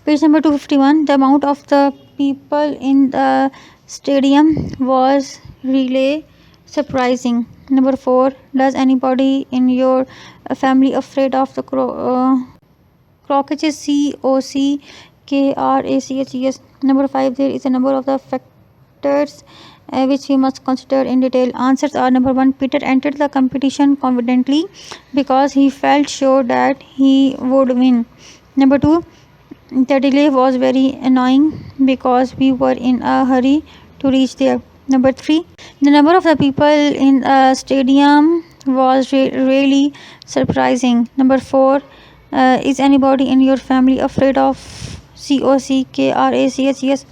Page number 251. The amount of the people in the stadium was really surprising. Number 4. Does anybody in your family afraid of the crocaches? COCKRACHES. Number 5. There is a number of the factors which we must consider in detail. Answers are: number 1. Peter entered the competition confidently because he felt sure that he would win. Number 2. The delay was very annoying because we were in a hurry to reach there. Number 3. The number of the people in a stadium was really surprising. Number 4. Is anybody in your family afraid of COCKRACHES?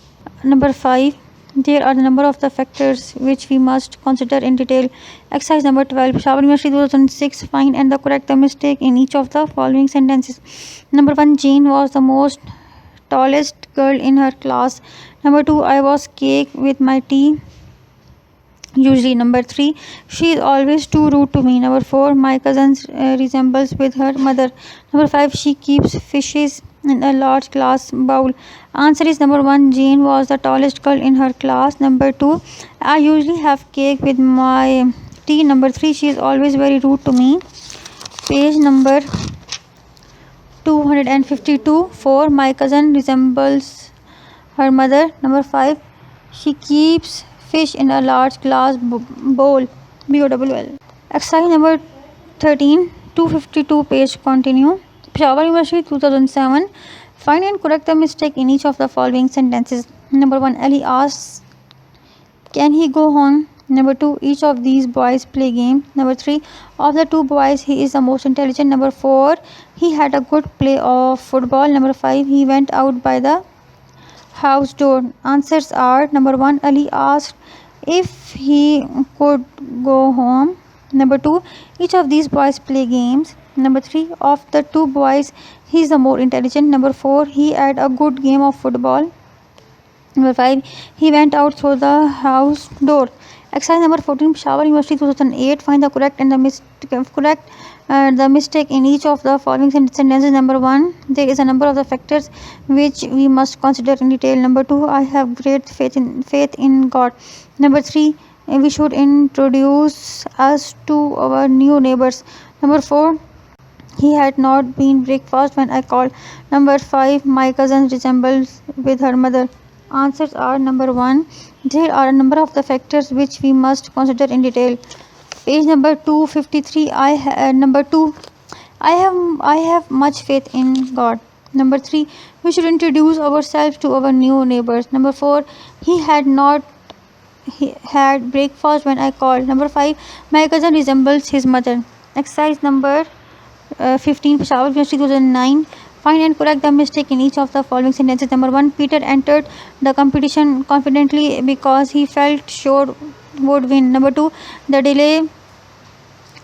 Number 5. There are the number of the factors which we must consider in detail. Exercise number 12. Peshawar University 2006. Find and correct the mistake in each of the following sentences. Number 1. Jane was the most tallest girl in her class. Number 2. I was cake with my tea usually. Number 3. She is always too rude to me. Number 4. My cousin resembles with her mother. Number 5. She keeps fishes in a large glass bowl. Answer is number 1. Jane was the tallest girl in her class. Number 2. I usually have cake with my tea. Number 3. She is always very rude to me. Page number 252. 4. My cousin resembles her mother. Number 5. She keeps fish in a large glass bowl. BOWL. Exercise number 13. 252 page continue. Peshawar University 2007. Find and correct the mistake in each of the following sentences. Number 1. Ali asks, can he go home? Number 2. Each of these boys play game. Number 3. Of the two boys, he is the most intelligent. Number 4. He had a good play of football. Number 5. He went out by the house door. Answers are: number 1. Ali asked if he could go home. Number 2. Each of these boys play games. Number 3. Of the two boys, he is the more intelligent. Number 4. He had a good game of football. Number 5. He went out through the house door. Exercise number 14. Peshawar University 2008. Find the correct and the mistake in each of the following sentences. Number 1. There is a number of the factors which we must consider in detail. Number 2. I have great faith in God. Number 3. We should introduce us to our new neighbors. Number 4. He had not been breakfast when I called. Number 5. My cousin resembles with her mother. Answers are: number 1. There are a number of the factors which we must consider in detail. Page number 253. Number 2. I have much faith in God. Number 3. We should introduce ourselves to our new neighbors. Number 4. He had breakfast when I called. Number 5. My cousin resembles his mother. Exercise number 15. Peshawar University 2009. Find and correct the mistake in each of the following sentences. Number 1. Peter entered the competition confidently because he felt sure would win. Number 2. The delay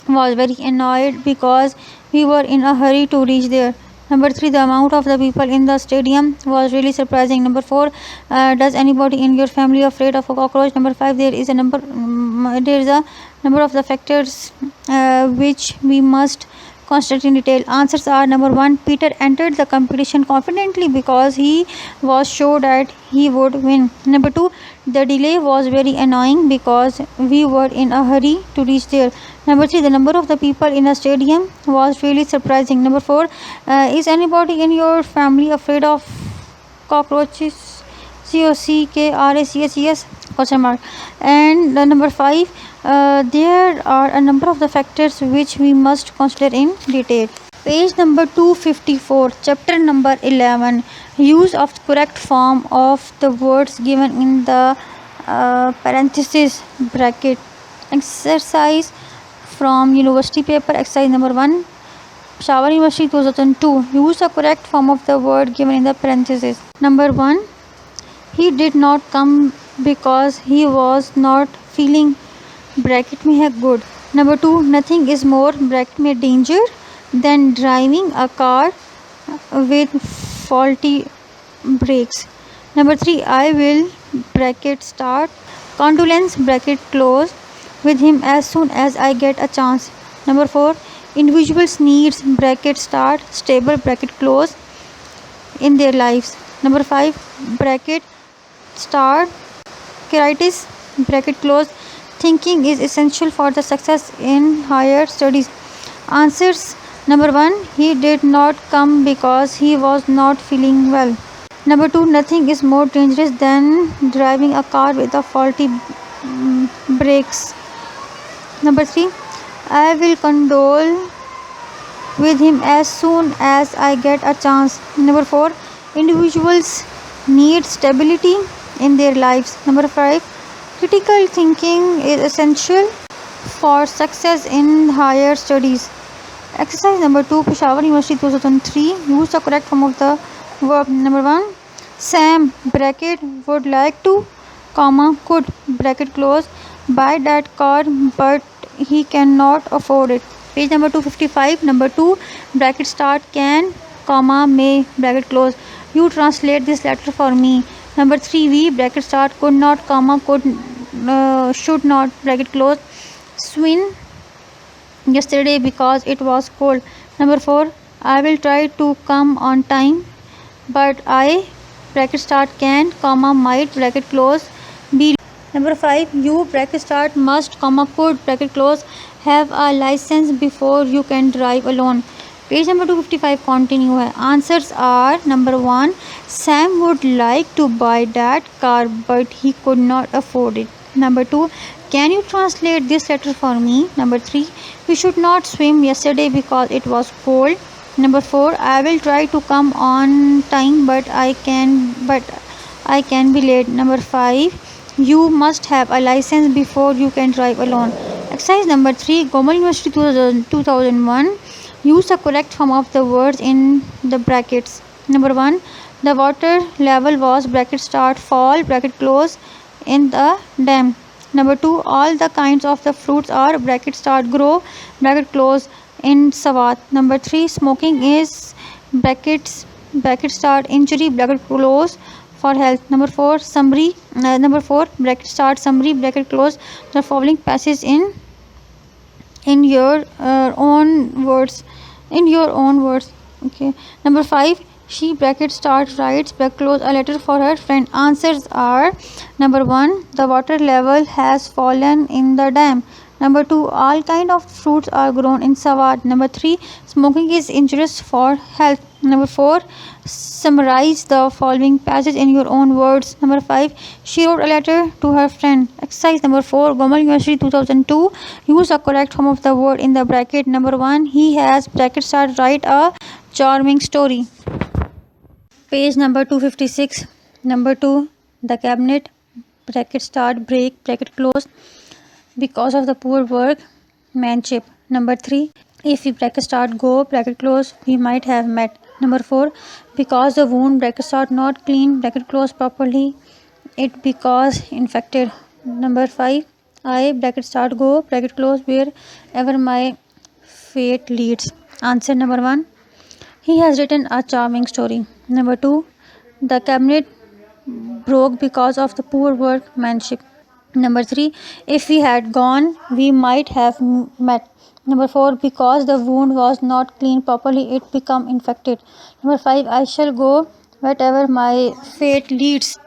was very annoyed because we were in a hurry to reach there. Number 3. The amount of the people in the stadium was really surprising. Number 4. Does anybody in your family afraid of a cockroach? Number 5. There is a number of the factors which we must consider in detail. Answers are: number 1. Peter entered the competition confidently because he was sure that he would win. Number 2. The delay was very annoying because we were in a hurry to reach there. Number 3. The number of the people in a stadium was really surprising. Number 4. Is anybody in your family afraid of cockroaches? COCKRACHES? Question mark. And number 5. There are a number of the factors which we must consider in detail. Page number 254. Chapter number 11. Use of the correct form of the words given in the parenthesis bracket. Exercise from university paper. Exercise number 1. Peshawar University 2002. Use the correct form of the word given in the parenthesis. Number 1. He did not come because he was not feeling bracket में है good. Number 2. Nothing is more bracket में danger than driving a car with faulty brakes. Number 3. I will bracket start condolence bracket close with him as soon as I get a chance. Number 4. Individuals needs bracket start stable bracket close in their lives. Number 5, bracket start crisis, bracket close. Thinking is essential for the success in higher studies. Answers. Number 1, he did not come because he was not feeling well. Number 2, nothing is more dangerous than driving a car with a faulty brakes. Number 3, I will condole with him as soon as I get a chance. Number 4, individuals need stability in their lives. Number 5, critical thinking is essential for success in higher studies. Exercise number 2, Peshawar University 2003. Use the correct form of the verb. Number 1, Sam bracket would like to, comma, could bracket close, buy that car but he cannot afford it. Page number 255. Number 2, bracket start can, comma, may bracket close. You translate this letter for me. Number 3, we bracket start could not, comma, could should not bracket close swim yesterday because it was cold. Number 4, I will try to come on time but I bracket start can, comma, might bracket close be. Number 5, you bracket start must, comma, could bracket close have a license before you can drive alone. Page number 255 continue है. Answers are. Number 1, Sam would like to buy that car but he could not afford it. Number 2, can you translate this letter for me? Number 3, we should not swim yesterday because it was cold. Number 4, I will try to come on time but I can be late. Number 5, you must have a license before you can drive alone. Exercise number 3, Gomal University 2001. Use the correct form of the words in the brackets. Number 1, the water level was bracket start fall bracket close in the dam. Number 2, all the kinds of the fruits are bracket start grow bracket close in Sawat. Number 3, smoking is bracket start injury bracket close for health. Number 4, summary. Number 4, bracket start summary bracket close the following passage in your own words. Okay. Number 5, she bracket start writes bracket close a letter for her friend. Answers are. Number 1, the water level has fallen in the dam. Number 2, all kind of fruits are grown in Sawat. Number 3, smoking is injurious for health. Number 4, summarize the following passage in your own words. Number 5, she wrote a letter to her friend. Exercise number 4, Gomal University 2002. Use the correct form of the word in the bracket. Number 1, he has bracket start write a charming story. Page number 256. Number 2, the cabinet bracket start break bracket close because of the poor workmanship. Number 3, if we bracket start go bracket close we might have met. Number 4, because the wound bracket start not clean bracket close properly it because infected. Number 5, I bracket start go bracket close wherever my fate leads. Answer number 1, he has written a charming story. Number 2, the cabinet broke because of the poor workmanship. Number 3, if we had gone we might have met. Number 4, because the wound was not cleaned properly it became infected. Number 5, I shall go wherever my fate leads.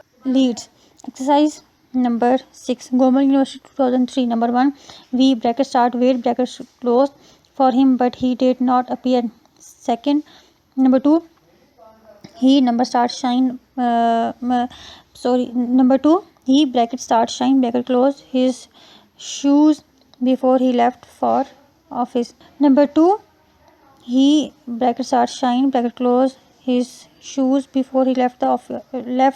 Exercise number 6, Gomal University 2003. Number 1, we bracket start wait bracket close for him but he did not appear. Second. Number 2, he number start shine number 2, he bracket start shine bracket close his shoes before he left for office. Number 2, he bracket start shine bracket close his shoes before he left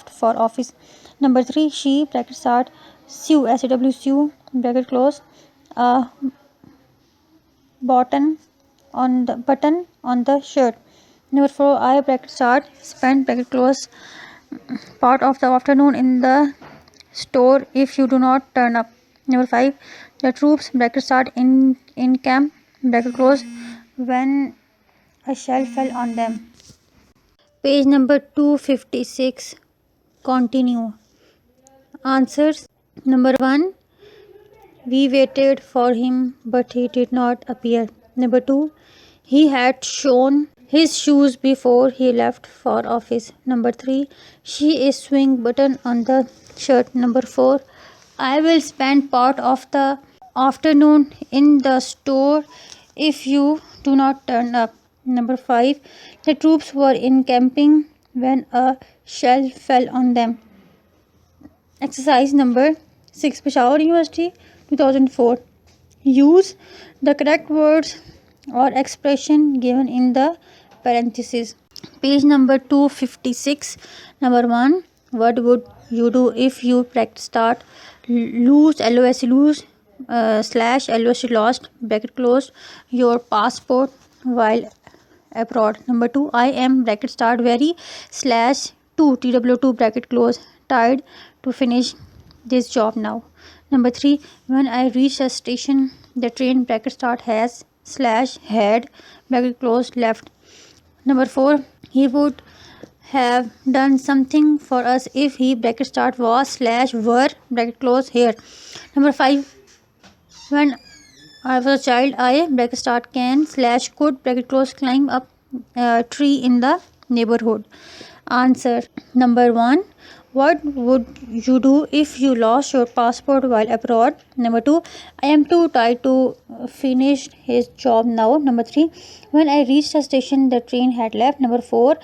for office. Number 3, she bracket start sew sew bracket close a button on the shirt. Number 4, I bracket start spend bracket close part of the afternoon in the store if you do not turn up. Number 5, the troops bracket start in camp bracket close when a shell fell on them. Page number 256 continue. Answers. Number 1, we waited for him but he did not appear. Number 2, he had shown his shoes before he left for office. Number 3, she is sewing button on the shirt. Number 4, I will spend part of the afternoon in the store if you do not turn up. Number 5, the troops were encamping when a shell fell on them. Exercise number 6, Peshawar University, 2004. Use the correct words or expression given in the parentheses. Page number 256. Number 1. What would you do if you start lose, LOS, lose, slash, LOS, lost, bracket closed, your passport while abroad? Number 2. I am, bracket start, very, slash, 2, TW2, bracket close, tired to finish this job now. Number 3. When I reach a station, the train, bracket start, has, slash, had, bracket close, left. Number 4. He would have done something for us if he, bracket start, was, slash, were, bracket close, here. Number 5. When I was a child, I, bracket start, can, slash, could, bracket close, climb up a tree in the neighborhood. Answer. Number 1. What would you do if you lost your passport while abroad? Number 2. I am too tired to finish his job now. Number 3. When I reached the station, the train had left. Number 4.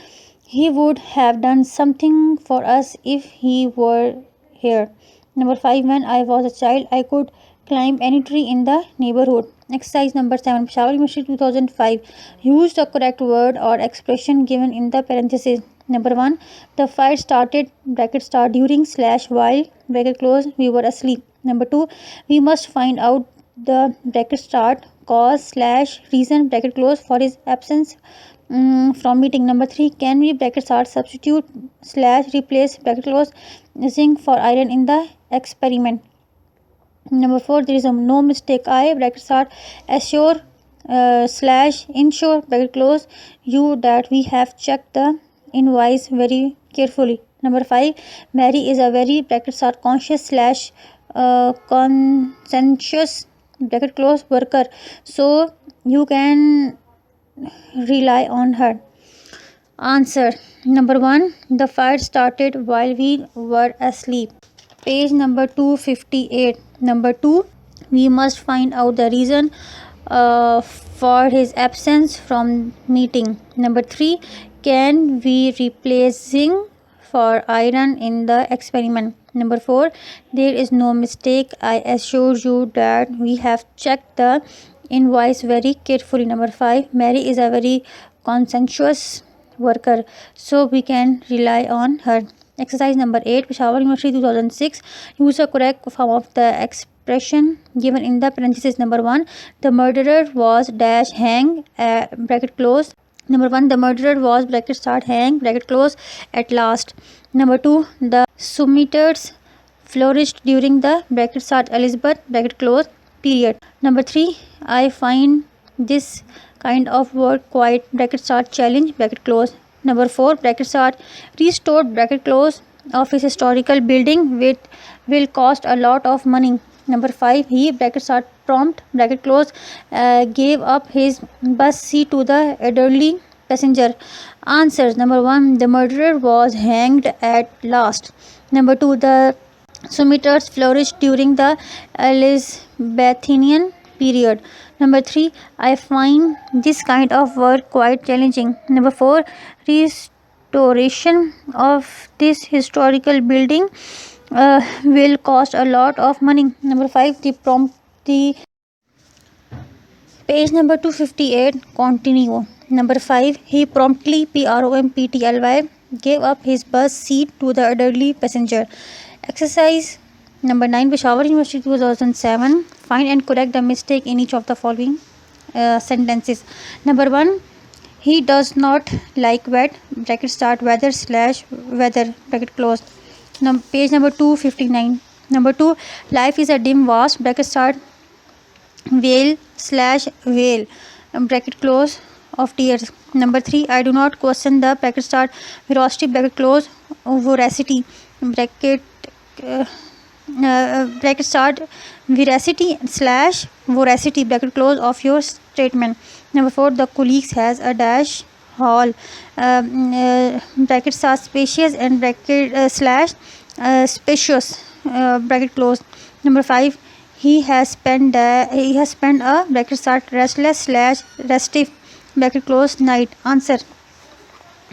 He would have done something for us if he were here. Number 5. When I was a child, I could climb any tree in the neighborhood. Exercise number 7, Peshawar University, 2005. Use the correct word or expression given in the parentheses. Number 1. The fire started, bracket start, during, slash, while, bracket close, we were asleep. Number 2. We must find out the, bracket start, cause, slash, reason, bracket close, for his absence from meeting. Number 3. Can we, bracket start, substitute, slash, replace, bracket close, zinc for iron in the experiment? Number 4. There is no mistake. I, bracket start, assure, slash, ensure, bracket close, you that we have checked the invoice very carefully. Number 5. Mary is a very, bracket start, conscious, slash, conscientious, bracket close, worker, so you can rely on her. Answer. Number 1. The fire started while we were asleep. Page number 258. Number 2. We must find out the reason for his absence from meeting. Number 3. Can we replace zinc for iron in the experiment? Number 4. There is no mistake. I assure you that we have checked the invoice very carefully. Number 5. Mary is a very conscientious worker, so we can rely on her. Exercise number 8, Peshawar University, 2006. Use the correct form of the expression given in the parentheses. Number 1. The murderer was, dash, hang, bracket close. Number 1. The murderer was, bracket start, hang, bracket close, at last. Number 2. The summiters flourished during the, bracket start, Elizabeth, bracket close, period. Number 3. I find this kind of work quite, bracket start, challenge, bracket close. Number 4. Bracket start, restored, bracket close, of his historical building which will cost a lot of money. Number 5. He, bracket start, prompt, bracket close, gave up his bus seat to the elderly passenger. Answers. Number 1. The murderer was hanged at last. Number 2. The summiters flourished during the Elizabethan period. Number 3. I find this kind of work quite challenging. Number 4. Restoration of this historical building will cost a lot of money. Number 5. The page number 258. Continue. Number 5. He promptly, PROMPTLY, gave up his bus seat to the elderly passenger. Exercise number 9, Peshawar University, 2007. Find and correct the mistake in each of the following sentences. Number 1. He does not like wet, bracket start, weather, slash, weather, bracket close. Page number 259. Number 2. Life is a dim vast, bracket start, veil, slash, veil, bracket close, of tears. Number 3. I do not question the, bracket start, veracity, bracket close, voracity, bracket start, veracity, slash, voracity, bracket close, of your statement. Number 4. The colleagues has a dash hall, brackets are spacious and bracket slash spacious, bracket close. Number 5, he has spent a bracket start restless slash restive, bracket close night. Answer.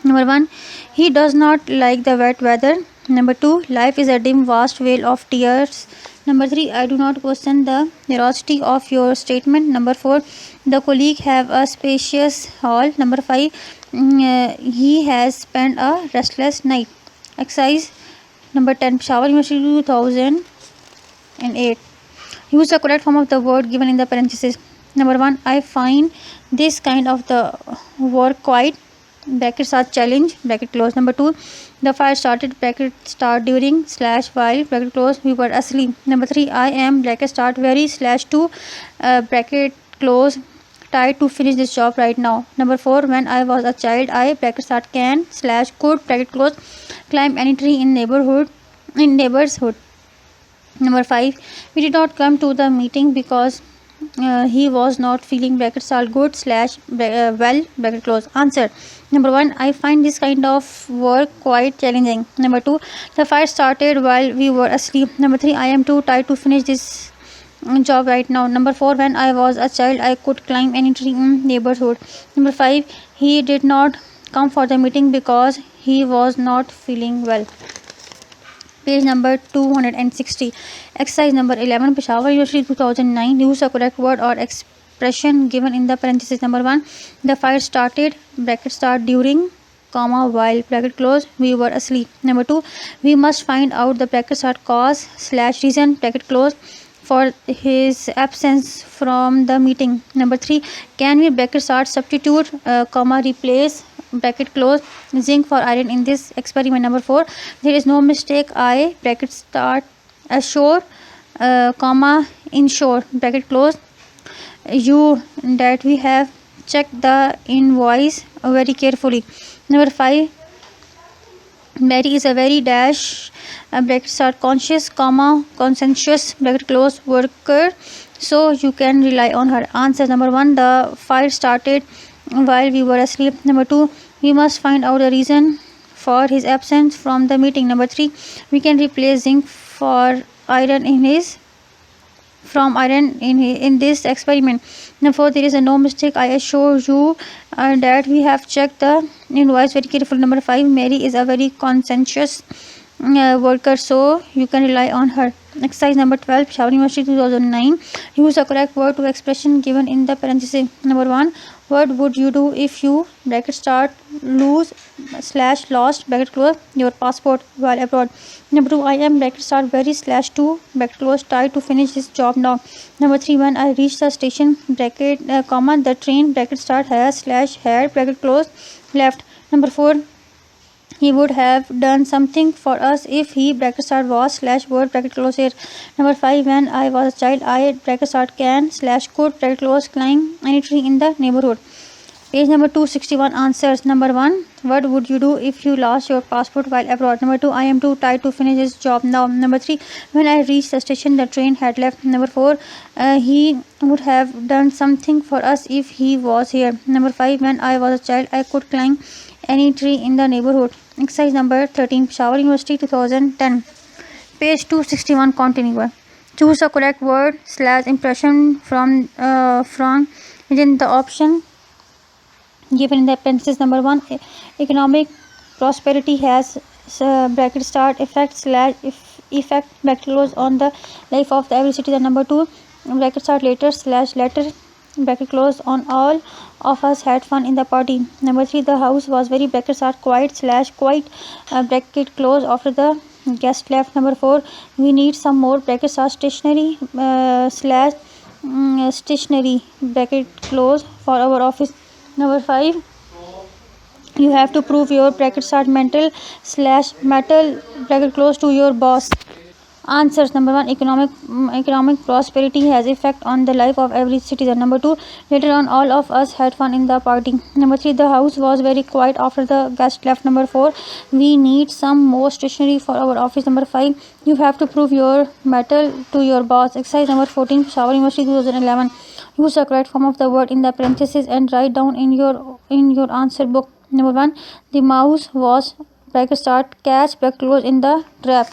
Number 1, he does not like the wet weather. Number 2, life is a dim vast veil of tears. Number 3, I do not question the veracity of your statement. Number 4, the colleague have a spacious hall. Number 5, he has spent a restless night. Exercise number 10, Peshawar University 2008. Use the correct form of the word given in the parenthesis. Number 1, I find this kind of the work quite, brackets are challenge, bracket close. Number 2, the fire started, bracket start during slash while, bracket close, we were asleep. Number 3, I am, bracket start very slash 2, bracket close, tired to finish this job right now. Number 4, when I was a child, I, bracket start can slash could, bracket close, climb any tree in neighbor's hood. Number 5, we did not come to the meeting because he was not feeling, bracket start good slash well, bracket close. Answer. Number 1, I find this kind of work quite challenging. Number 2, the fire started while we were asleep. Number 3, I am too tired to finish this job right now. Number 4, when I was a child, I could climb any tree in neighborhood. Number 5, he did not come for the meeting because he was not feeling well. Page number 260. Exercise number 11, Peshawar University 2009. Use the correct word or expression given in the parenthesis. Number 1, the fire started, bracket start during, comma while, bracket close, we were asleep. Number 2, we must find out the bracket start cause slash reason, bracket close, for his absence from the meeting. Number 3, can we, bracket start, substitute, comma replace, bracket close, zinc for iron in this experiment. Number 4, there is no mistake, I, bracket start, assure, comma ensure, bracket close, you, that we have checked the invoice very carefully. Number 5, Mary is a very dash, bracket start conscious, comma conscientious, bracket close, worker, so you can rely on her. Answer. Number 1, the fire started while we were asleep. Number 2, we must find out the reason for his absence from the meeting. Number 3, we can replace zinc for iron in his from iron in this experiment. Number 4, there is a no mistake, I assure you that we have checked the invoice very carefully. Number 5, Mary is a very conscientious worker, so you can rely on her. Exercise number 12, Peshawar University 2009. Use the correct word to expression given in the parenthesis. Number 1, what would you do if you, bracket start, lose slash lost, bracket close, your passport while abroad. Number 2, I am, bracket start very slash 2, bracket close, tired to finish this job now. Number 3, when I reach the station, bracket comma the train, bracket start has slash had, bracket close, left. Number 4, he would have done something for us if he, bracket start, was slash word, bracket close here. Number 5, when I was a child, I, bracket start can slash could, bracket close, climb any tree in the neighborhood. Page number 261. Answers. Number 1, what would you do if you lost your passport while abroad? Number 2, I am too tired to finish this job now. Number 3, when I reached the station, the train had left. Number 4, he would have done something for us if he was here. Number 5, when I was a child, I could climb any tree in the neighborhood. Exercise number 13, Peshawar University 2010. Page 261. Continue. Choose the correct word slash impression from within the option given in the parenthesis. Number 1, economic prosperity has bracket start effect slash effect, bracket close, on the life of the every citizen. Number 2, bracket start later slash later, bracket close, on all of us had fun in the party. Number 3, the house was very, bracket start, quiet slash quite, bracket close, after the guest left. Number 4, we need some more, bracket start stationery slash stationery, bracket close, for our office. Number 5, you have to prove your, bracket start mental slash metal, bracket close, to your boss. Answers. Number 1, economic prosperity has effect on the life of every citizen. Number 2, later on all of us had fun in the party. Number 3, the house was very quiet after the guest left. Number 4, we need some more stationery for our office. Number 5, you have to prove your metal to your boss. Exercise number 14, Peshawar University 2011. Use the correct form of the word in the parentheses and write down in your answer book. Number 1, the mouse was bracket start catch bracket close in the trap.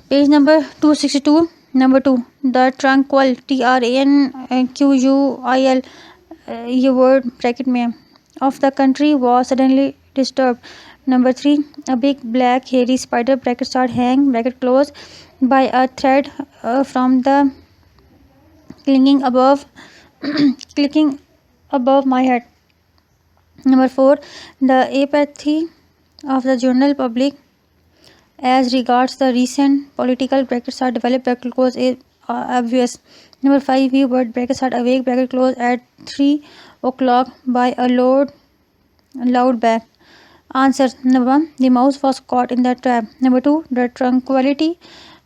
Page number 262. Number 2, the tranquil tranquil ये word bracket में of the country was suddenly disturbed. Number 3, a big black hairy spider bracket start hang bracket close by a thread from the clinging above clicking above my head. Number 4, the apathy of the general public as regards the recent political brackets are developed bracket close is obvious. Number 5, we were brackets are awake bracket close at 3 o'clock by a loud bang. Answers. Number 1, the mouse was caught in the trap. Number 2, the tranquility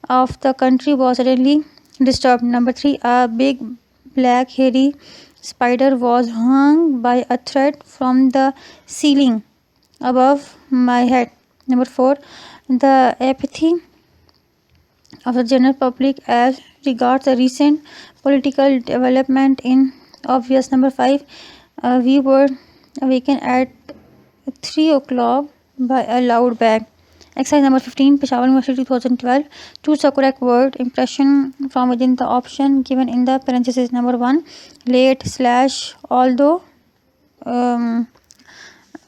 of the country was suddenly disturbed. Number 3, a big black hairy spider was hung by a thread from the ceiling above my head. Number 4, the apathy of the general public as regards the recent political development in obvious. Number 5, we were awakened at 3 o'clock by a loud bang. Exercise number 15, Peshawar University 2012. Choose the correct word impression from within the option given in the parentheses. Number 1, late / although.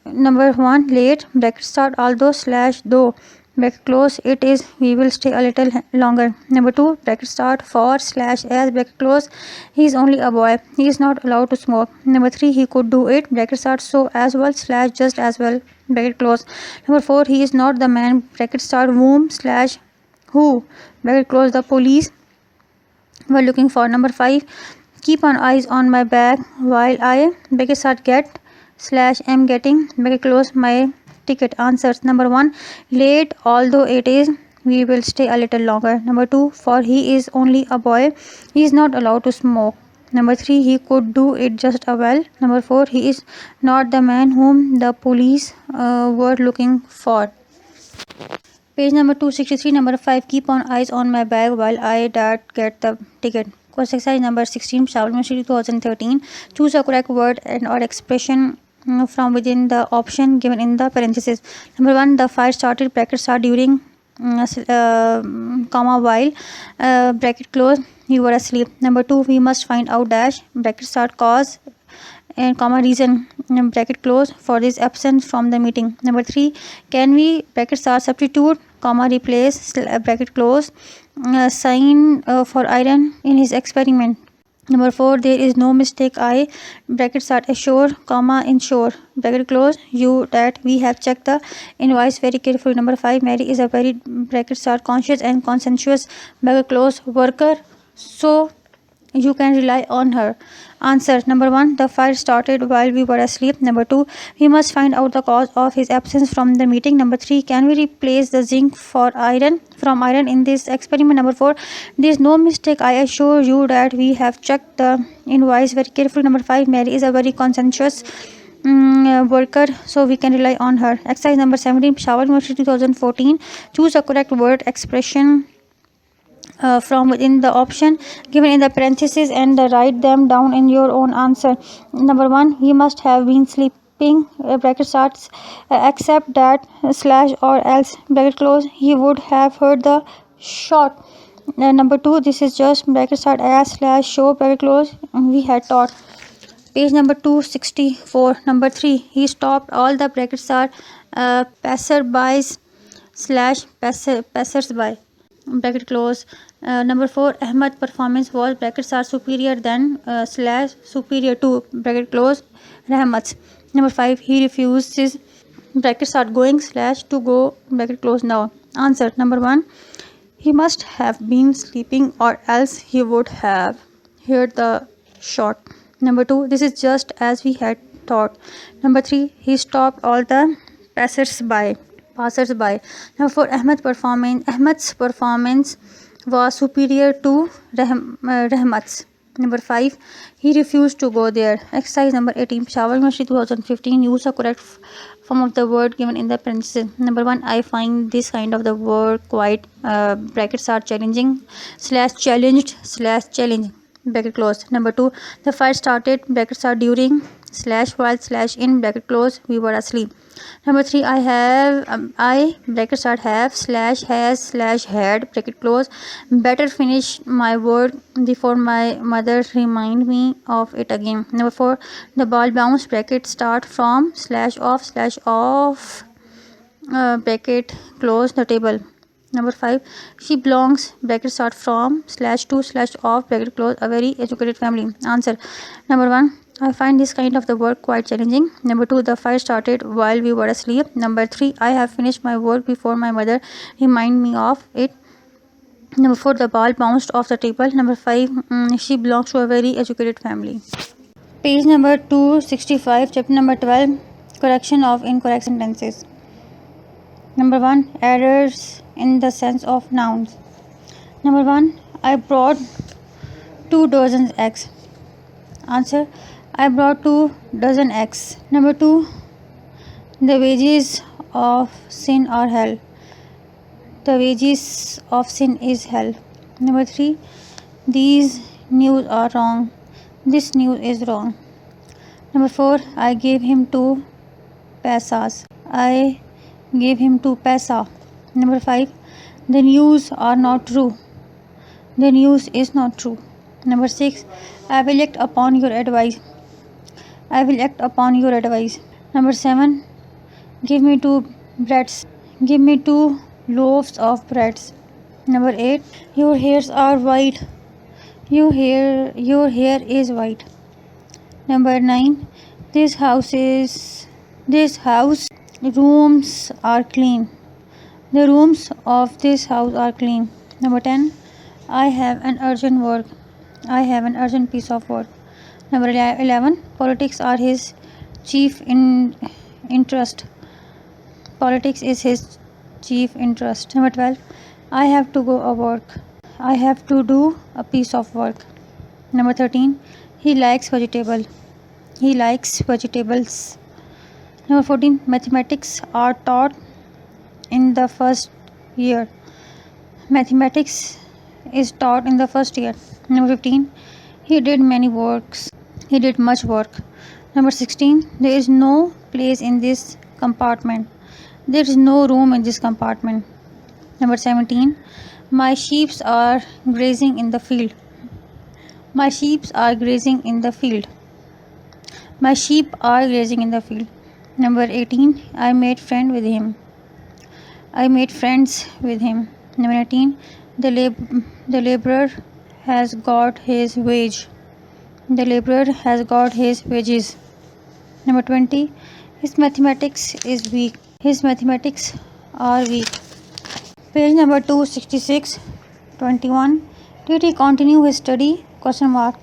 Number 1, late bracket start although / though bracket close it is we will stay a little longer. Number 2, bracket start for / as bracket close he is only a boy, he is not allowed to smoke. Number 3, he could do it bracket start so as well / just as well bracket close. Number 4, he is not the man bracket start whom / who bracket close the police were looking for. Number 5, keep an eyes on my bag while I bracket start get / am getting bracket close my ticket. Answers. Number 1, late although it is we will stay a little longer. Number 2, for he is only a boy, he is not allowed to smoke. Number 3, he could do it just as well. Number 4, he is not the man whom the police were looking for. Page number 263. Number 5, keep on eyes on my bag while I get the ticket. Exercise number 16, Peshawar University 2013. Choose a correct word and or expression from within the option given in the parentheses. Number 1, the fire started bracket start during comma while bracket close you were asleep. Number 2, we must find out dash bracket start cause and comma reason bracket close for this absence from the meeting. Number 3, can we bracket start substitute comma replace bracket close sign for iron in his experiment. Number 4, there is no mistake I bracket start assure comma ensure bracket close you that we have checked the invoice very carefully. Number 5, Mary is a very bracket start conscious and conscientious bracket close worker, so you can rely on her. Answer. Number 1, the fire started while we were asleep. Number 2, we must find out the cause of his absence from the meeting. Number 3, can we replace the zinc from iron in this experiment. Number 4, there is no mistake I assure you that we have checked the invoice very carefully. Number 5, Mary is a very conscientious worker, so we can rely on her. Exercise number 17, Peshawar University 2014. Choose a correct word expression from within the option given in the parentheses and write them down in your own answer. Number 1, he must have been sleeping bracket starts except that / or else bracket close he would have heard the shot. Number 2, this is just bracket start as / show bracket close we had taught. Page number 264. Number 3, he stopped all the brackets are passerbys / passersby bracket close. Number 4, Ahmad performance was brackets are superior than / superior to bracket close Rahmat's. Number 5, he refuses brackets are going / to go bracket close now. Answer. Number 1, he must have been sleeping or else he would have heard the shot. Number 2, this is just as we had thought. Number 3, he stopped all the passersby. Number 4, Ahmad's performance was superior to Rahmat's. Number 5. He refused to go there. Exercise number 18. Peshawar University 2015. Use the correct form of the word given in the parentheses. Number 1. I find this kind of the word quite brackets are challenging slash challenged slash challenge bracket close. Number 2. The fight started brackets are during slash while slash in bracket close we were asleep. Number 3. I bracket start have slash has slash had bracket close better finish my word before my mother remind me of it again. Number 4. The ball bounce bracket start from slash off bracket close the table. Number 5. She belongs bracket start from slash to slash off bracket close a very educated family. Answer. Number 1. I find this kind of the work quite challenging. Number 2. The fire started while we were asleep. Number 3. I have finished my work before my mother remind me of it. Number 4. The ball bounced off the table. Number 5. She belongs to a very educated family. Page number 265. Chapter number 12. Correction of incorrect sentences. Number 1. Errors in the sense of nouns. Number 1. I brought 2 dozen eggs. Answer. I brought 2 dozen eggs. Number 2. The wages of sin are hell. The wages of sin is hell. Number 3. These news are wrong. This news is wrong. Number 4. I gave him 2 paisas. I gave him 2 paisa. Number 5. The news are not true. The news is not true. Number 6. I will act upon your advice. I will act upon your advice. Number 7. Give me 2 breads. Give me 2 loaves of breads. Number 8. Your hairs are white. Your hair is white. Number 9. This house rooms are clean. The rooms of this house are clean. Number 10. I have an urgent work. I have an urgent piece of work. Number 11. Politics are his chief interest. Politics is his chief interest. Number 12. I have to go to work. I have to do a piece of work. Number 13. He likes vegetable. He likes vegetables. Number 14. Mathematics are taught in the first year. Mathematics is taught in the first year. Number 15. He did many works. He did much work. Number 16. There is no place in this compartment. There is no room in this compartment. Number 17. My sheep are grazing in the field. My sheep are grazing in the field. My sheep are grazing in the field. Number 18. I made friends with him. I made friends with him. Number 19. The laborer has got his wage. The laborer has got his wages. Number 20. His mathematics is weak. His mathematics are weak. Page number 266. 21. Did he continue his study? Question mark.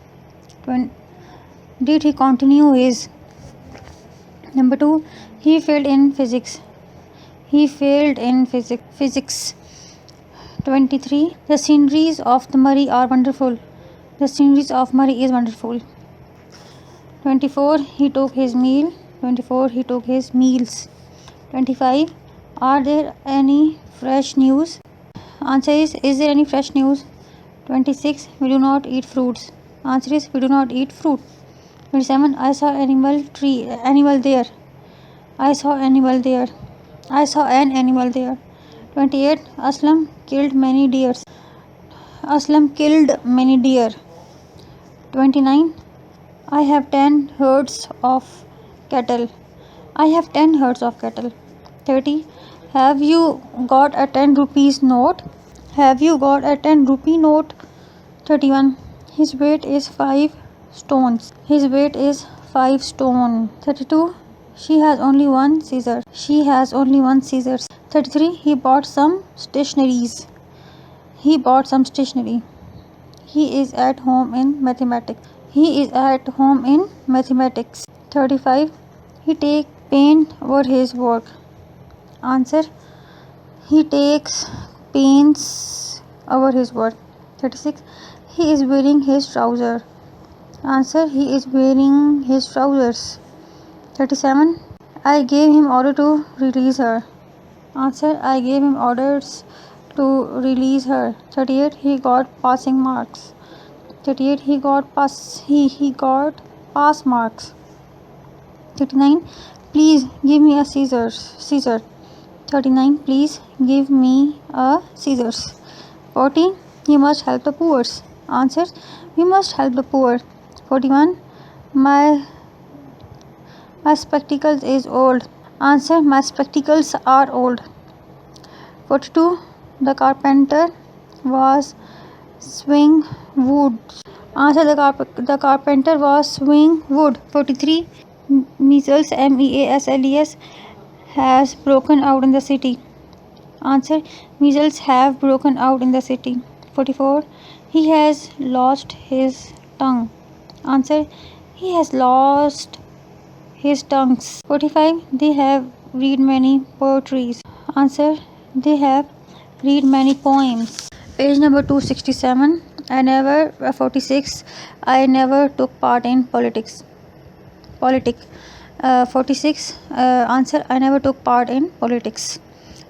Did he continue his? Number 2. He failed in physics. He failed in physics. 23. The sceneries of the Murray are wonderful. The sceneries of Murray is wonderful. 24. He took his meal. 24. He took his meals. 25. Are there any fresh news? Answer is there any fresh news? 26. We do not eat fruits. Answer is we do not eat fruit. 27. I saw animal there. I saw animal there. I saw an animal there. 28. Aslam killed many deer. Aslam killed many deer. 29. I have 10 herds of cattle. I have 10 herds of cattle. 30. Have you got a 10 rupees note? Have you got a 10 rupee note? 31. His weight is 5 stones. His weight is 5 stone. 32. She has only one scissor. She has only one scissors. 33. He bought some stationaries. He bought some stationery. He is at home in mathematics. He is at home in mathematics. 35. He takes pain over his work. Answer. He takes pains over his work. 36. He is wearing his trouser. Answer: he is wearing his trousers. 37. I gave him order to release her. Answer: I gave him orders to release her. 38. He got passing marks. 38. He got pass marks. 39. Please give me a scissor. 39. Please give me a scissors. 40. You must help the poor. Answer: we must help the poor. 41. My spectacles is old. Answer: my spectacles are old. 42. The carpenter was swing wood. Answer: the carpenter was swing wood. 43. Measles, MEASLES, has broken out in the city. Answer: measles have broken out in the city. 44. He has lost his tongue. Answer: he has lost his tongues. 45. They have read many poetries. Answer: they have read many poems. Page number 267. 46. I never took part in politics. 46. Answer: I never took part in politics.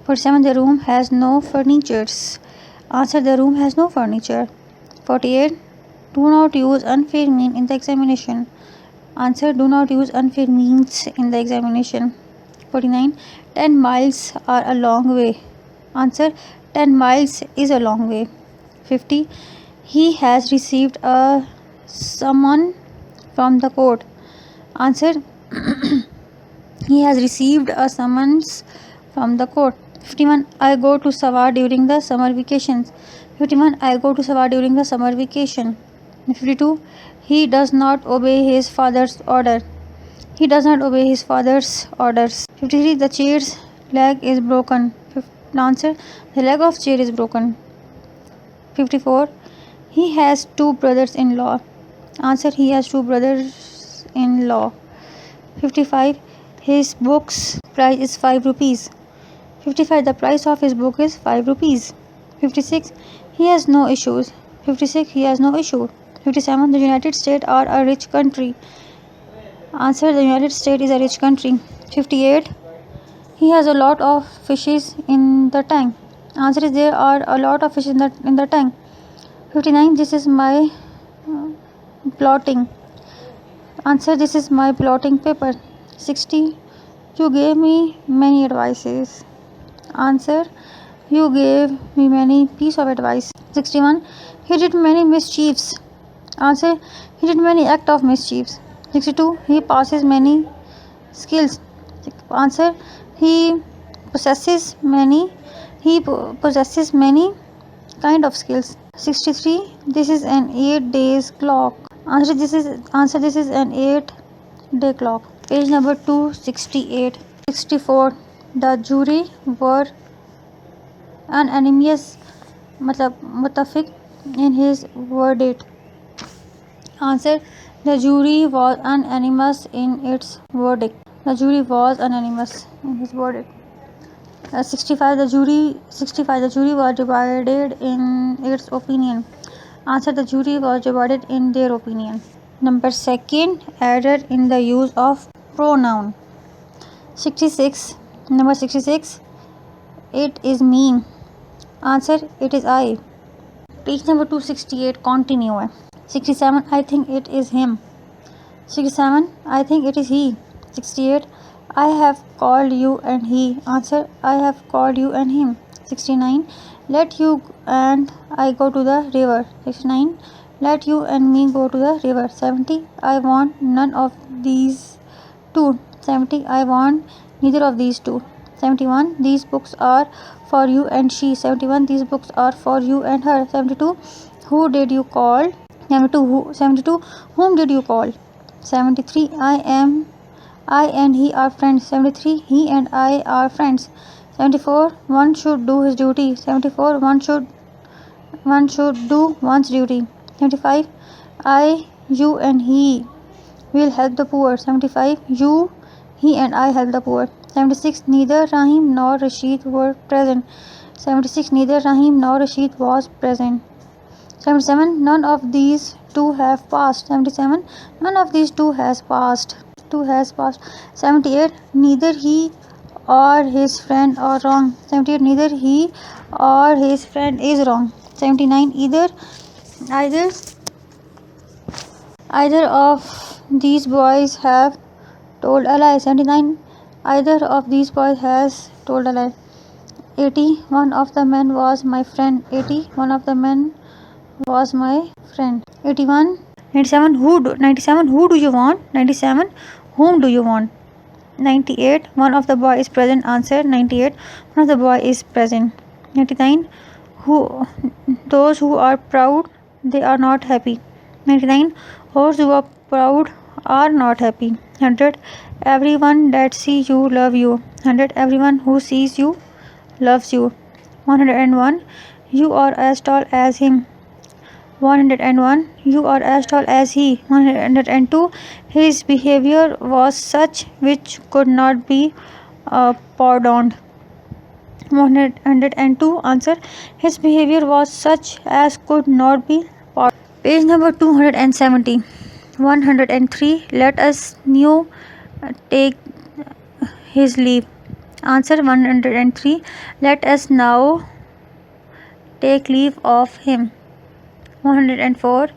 47. The room has no furnitures. Answer: the room has no furniture. 48. Do not use unfair mean in the examination. Answer: do not use unfair means in the examination. 49. 10 miles are a long way. Answer: 10 miles is a long way. 50. He has received a summon from the court. Answer: he has received a summons from the court. 51. I go to Savar during the summer vacations. 51. I go to Savar during the summer vacation. 52. He does not obey his father's order. He does not obey his father's orders. 53. The chair's leg is broken. Answer: the leg of chair is broken. 54. He has two brothers-in-law. Answer: he has two brothers-in-law. 55. His book's price is 5 rupees. 55. The price of his book is 5 rupees. 56. He has no issues. 56. He has no issue. 57. The United States are a rich country. Answer: the United States is a rich country. 58. He has a lot of fishes in the tank. Answer is: there are a lot of fish in the tank. 59. This is my plotting. Answer: this is my plotting paper. 60. You gave me many advices. Answer: you gave me many piece of advice. 61. He did many mischiefs. Answer: he did many act of mischiefs. 62. He passes many skills. Answer: he possesses many kind of skills. 63. This is an 8 days clock. Answer: this is an 8-day clock. Page number 268. 64. The jury were unanimous mutafiq in his verdict. Answer: the jury was unanimous in its verdict. The jury was unanimous in his verdict. 65. The jury was divided in its opinion. Answer: the jury was divided in their opinion. Number 2. Error in the use of pronoun. 66. Number 66. It is me. Answer: it is I. Page number 268. Continue. 67. I think it is him. 67. I think it is he. 68. I have called you and he. Answer: I have called you and him. 69. Let you and I go to the river. 69. Let you and me go to the river. 70. I want none of these two. 70. I want neither of these two. 71. These books are for you and she. 71. These books are for you and her. 72. Who did you call? 72. Whom did you call? 73. I and he are friends. 73. He and I are friends. 74. One should do his duty. 74. One should do one's duty. 75. I, you and he will help the poor. 75. You, he and I help the poor. 76. Neither Rahim nor Rashid were present. 76. Neither Rahim nor Rashid was present. 77. None of these two have passed. 77. None of these two has passed. 78. Neither he or his friend are wrong. 78. Neither he or his friend is wrong. 79. Either of these boys have told a lie. 79. Either of these boys has told a lie. 80. One of the men was my friend. 80. One of the men was my friend. 81. 97. 97. Who do you want? 97. Whom do you want? 98. One of the boy is present. Answer. 98. One of the boy is present. 99. Those who are proud, they are not happy. 99. Those who are proud are not happy. 100. Everyone that sees you love you. 100. Everyone who sees you loves you. 101. You are as tall as him. 101. You are as tall as he. 102. His behavior was such which could not be pardoned. 102. Answer. His behavior was such as could not be pardoned. Page number 270. 103. Let us now take his leave. Answer. 103. Let us now take leave of him. 104.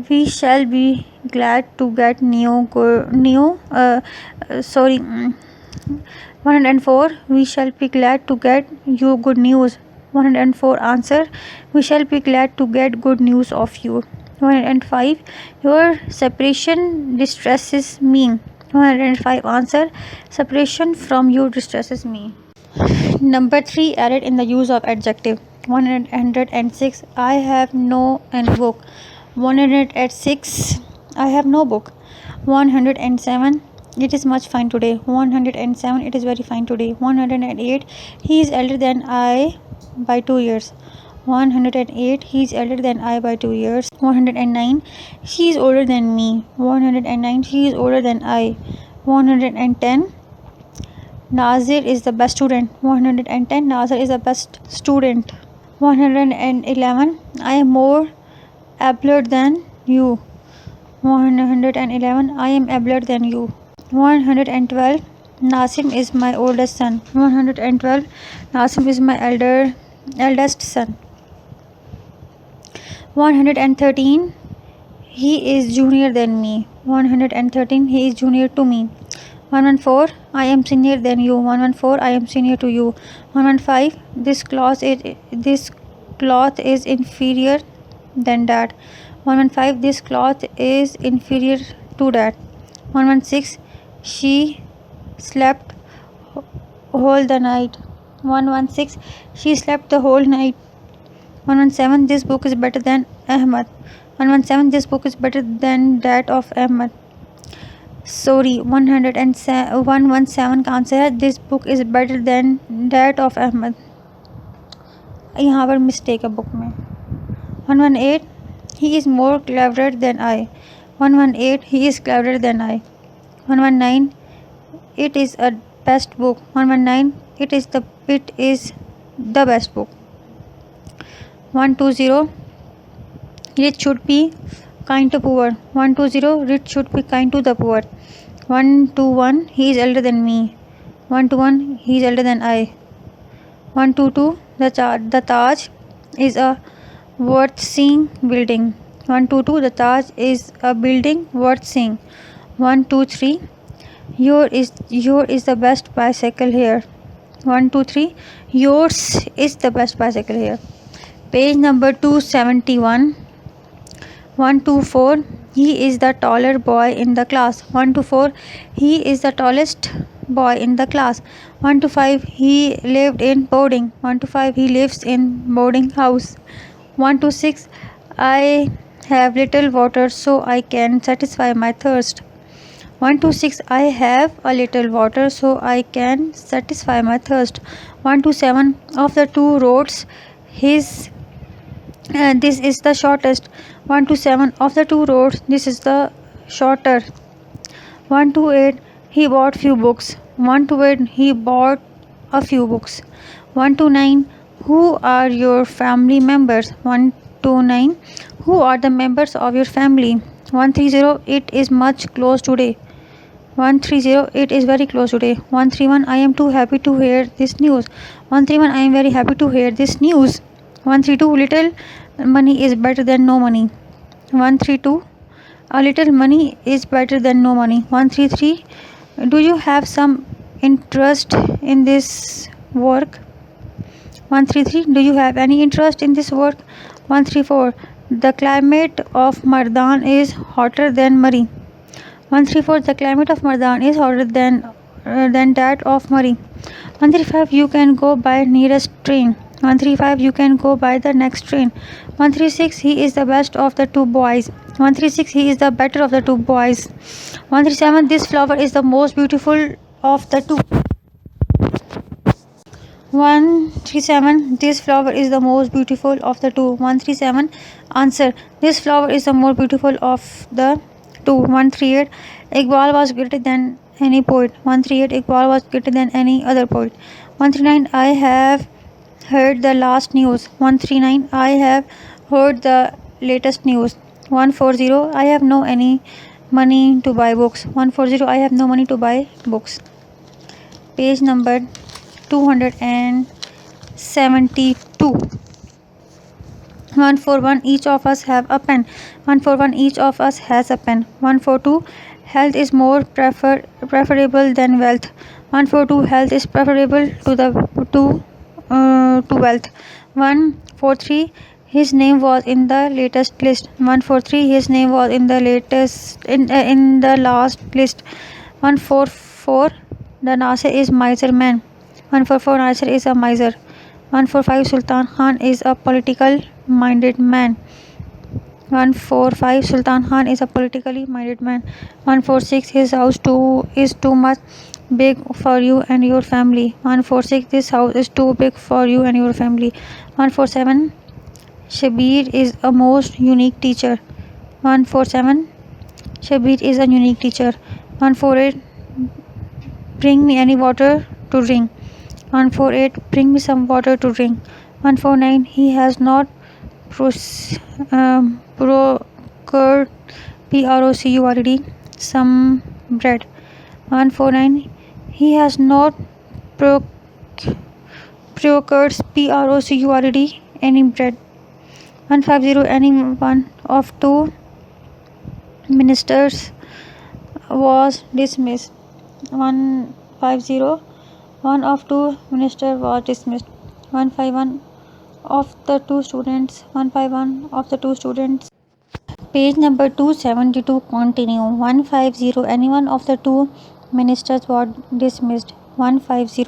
We shall be glad to get 104. We shall be glad to get you good news. 104. Answer. We shall be glad to get good news of you. 105. Your separation distresses me. 105. Answer. Separation from you distresses me. Number 3. Added in the use of adjective. 106. I have no book. 106. I have no book. 107. It is much fine today. 107. It is very fine today. 108. He is elder than I by 2 years. 108. He is elder than I by 2 years. 109. She is older than me. 109. She is older than I. 110. Nazir is the best student. 110. Nazir is the best student. 111. I am more abler than you. 111. I am abler than you. 112. Nasim is my oldest son. 112. Nasim is my eldest son. 113. He is junior than me. 113. He is junior to me. 114. I am senior than you. 114. I am senior to you. 115. This cloth is inferior than that. 115. This cloth is inferior to that. 116. She slept whole the night. 116. She slept the whole night. 117. This book is better than Ahmad. 117. This book is better than that of Ahmad. Sorry, 117 का answer है this book is better than that of Ahmad. यहाँ पर mistake है book में. 118. He is more cleverer than I. 118. He is cleverer than I. 119. It is a best book. 119. It is the best book. 120. Rich should be kind to poor. 120. Rich should be kind to the poor. 121. He is elder than me. 121. He is elder than I. 122. The Taj is a worth seeing building. 122. The Taj is a building worth seeing. 123. Yours is the best bicycle here. 123. Yours is the best bicycle here. Page number 271. 124. He is the taller boy in the class. 124. He is the tallest boy in the class. 125. He lived in boarding. 125. He lives in boarding house. 126. I have little water so I can satisfy my thirst. 126. I have a little water so I can satisfy my thirst. 127. Of the two roads, this is the shortest. 127. Of the two roads, this is the shorter. 128. He bought few books. 128. He bought a few books. 129. Who are your family members? 129. Who are the members of your family? 130. It is much close today. 130. It is very close today. 131. I am too happy to hear this news. 131. I am very happy to hear this news. 132. Little money is better than no money. 132. A little money is better than no money. 133. Do you have some interest in this work? 133. Do you have any interest in this work? 134. The climate of Mardan is hotter than Murray. 134. The climate of Mardan is hotter than that of Murray. 135. You can go by nearest train. 135. You can go by the next train. 136. He is the best of the two boys. 136. He is the better of the two boys. 137. This flower is the most beautiful of the two. 137. This flower is the most beautiful of the two. 137. Answer. This flower is the more beautiful of the two. 138. Iqbal was greater than any poet. 138. Iqbal was greater than any other poet. 139. I have heard the last news. 139. I have heard the latest news. 140. I have no any money to buy books. 140. I have no money to buy books. Page number 272. 141. Each of us have a pen. 141. Each of us has a pen. 142. Health is more preferable than wealth. 142. Health is preferable to wealth. 143. His name was in the latest list. 143. His name was in the last list. 144. The Nasir is miser man. 144. Nasir is a miser. 145. Sultan Khan is a political minded man. 145. Sultan Khan is a politically minded man. 146. His house is too much big for you and your family. 146. This house is too big for you and your family. 147. Shabir is a most unique teacher. 147. Shabir is a unique teacher. 148. Bring me any water to drink. 148. Bring me some water to drink. 149. He has not procured some bread. 149. He has not procured any bread. 150. Any one of two ministers was dismissed. 150. One of two ministers was dismissed. 151. Of the two students. 151. Of the two students. Page number 272. Continue. 150. Any one of the two ministers was dismissed. 150.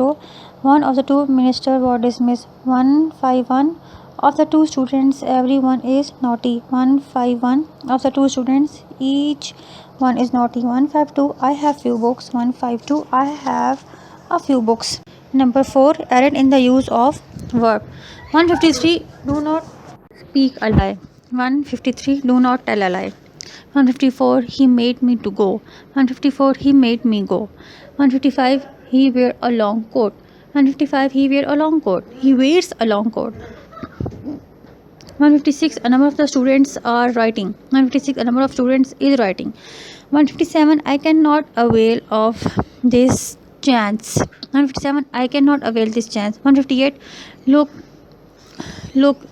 One of the two ministers was dismissed. 151. Of the two students, everyone is naughty. 151. Of the two students, each one is naughty. 152. I have few books. 152. I have a few books. Number 4. Error in the use of verb. 153. Do not speak a lie. 153. Do not tell a lie. 154. He made me to go. 154. He made me go. 155. He wear a long coat. 155. He wear a long coat. He wears a long coat. 156. A number of the students are writing. 156. A number of students is writing. 157. I cannot avail of this chance. 157. I cannot avail this chance. 158. Look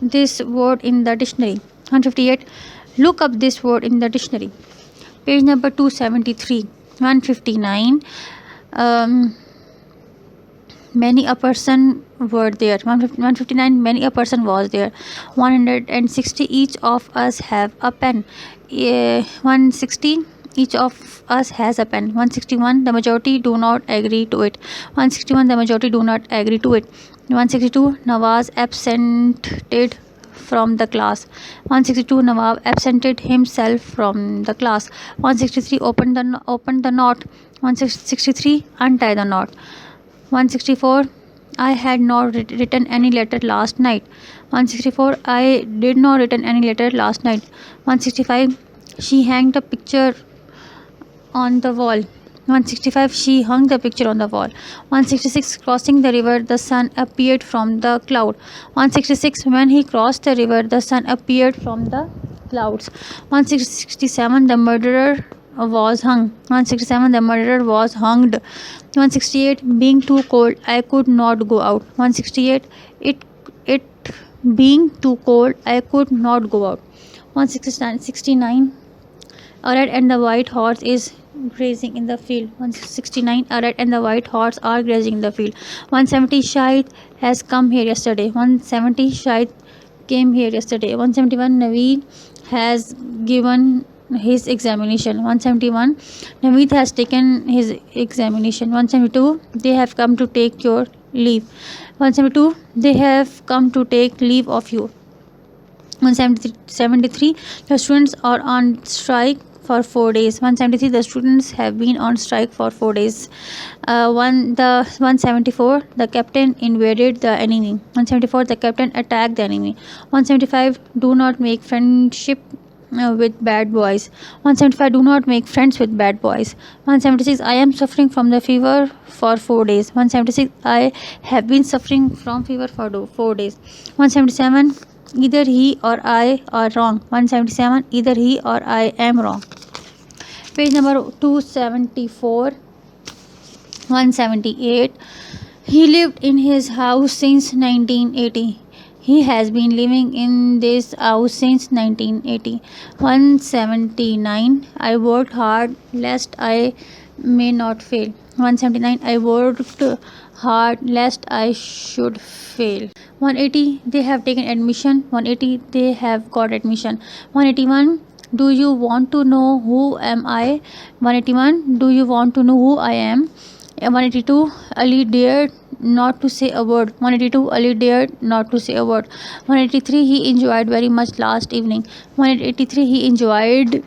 this word in the dictionary. 158. Look up this word in the dictionary. Page number 273. 159. Many a person were there. 159. Many a person was there. 160. Each of us have a pen. 160. Each of us has a pen. 161. The majority do not agree to it. 161. The majority do not agree to it. 162. Nawaz absented from the class. 162. Nawab absented himself from the class. 163. Open the knot. 163. Untie the knot. 164. I had not written any letter last night. 164. I did not written any letter last night. 165. She hanged a picture on the wall. 165. She hung the picture on the wall. 166. Crossing the river, the sun appeared from the cloud. 166. When he crossed the river, the sun appeared from the clouds. 167. The murderer was hung. 167. The murderer was hanged. 168. Being too cold, I could not go out. 168. It being too cold, I could not go out. 169. A red and the white horse is grazing in the field. 169. A red and the white horse are grazing in the field. 170. Shahid has come here yesterday. 170. Shahid came here yesterday. 171. Naveed has given his examination. 171. Naveed has taken his examination. 172. They have come to take your leave. 172. They have come to take leave of you. 173. The students are on strike for 4 days. 173. The students have been on strike for 4 days. 174. The captain invaded the enemy. 174. The captain attacked the enemy. 175. Do not make friendship with bad boys. 175. Do not make friends with bad boys. 176. I am suffering from the fever for 4 days. 176. I have been suffering from fever for 4 days. 177. Either he or I are wrong. 177. Either he or I am wrong. Page number 274. 178. He lived in his house since 1980. He has been living in this house since 1980. 179. I worked hard lest I may not fail. 179. I worked hard lest I should fail. 180. They have taken admission. 180. They have got admission. 181. Do you want to know who am I? 181. Do you want to know who I am? 182. Ali dared not to say a word. 182. Ali dared not to say a word. 183. He enjoyed very much last evening. 183. He enjoyed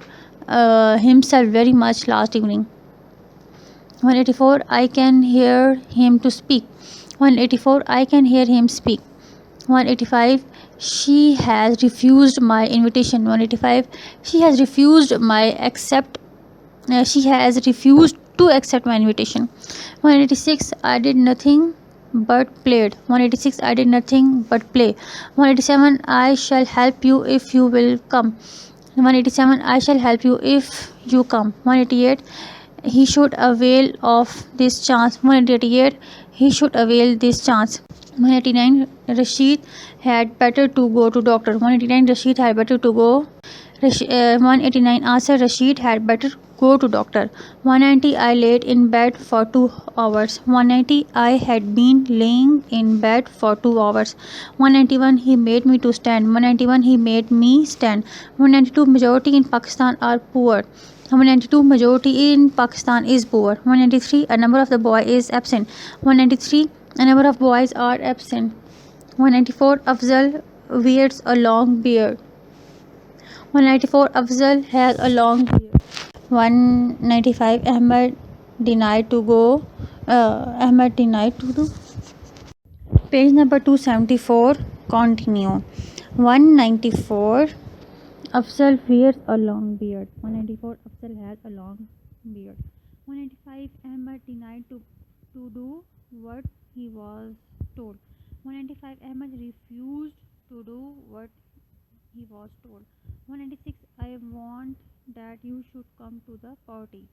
himself very much last evening. 184. I can hear him to speak. 184. I can hear him speak. 185. She has refused my invitation. 185. She has refused to accept my invitation. 186. I did nothing but played. 186. I did nothing but play. 187. I shall help you if you will come. 187. I shall help you if you come. 188. He should avail of this chance. 188. He should avail this chance. 189. Rashid had better to go to doctor. 189. Rashid had better to go. 189. Answer. Rashid had better go to doctor. 190. I laid in bed for 2 hours. 190. I had been laying in bed for 2 hours. 191. He made me to stand. 191. He made me stand. 192. Majority in Pakistan are poor. 192. Majority in Pakistan is poor. 193. A number of the boy is absent. 193. A number of boys are absent. 194. Afzal wears a long beard. 194. Afzal has a long beard. 195. Ahmed denied to go. Ahmed denied to do. Page number 274. Continue. 194. Afzal wears a long beard. 194. Afzal has a long beard. 195. Ahmed denied to do what he was told. 195. Ahmed refused to do what he was told. 196. I want that you should come to the party.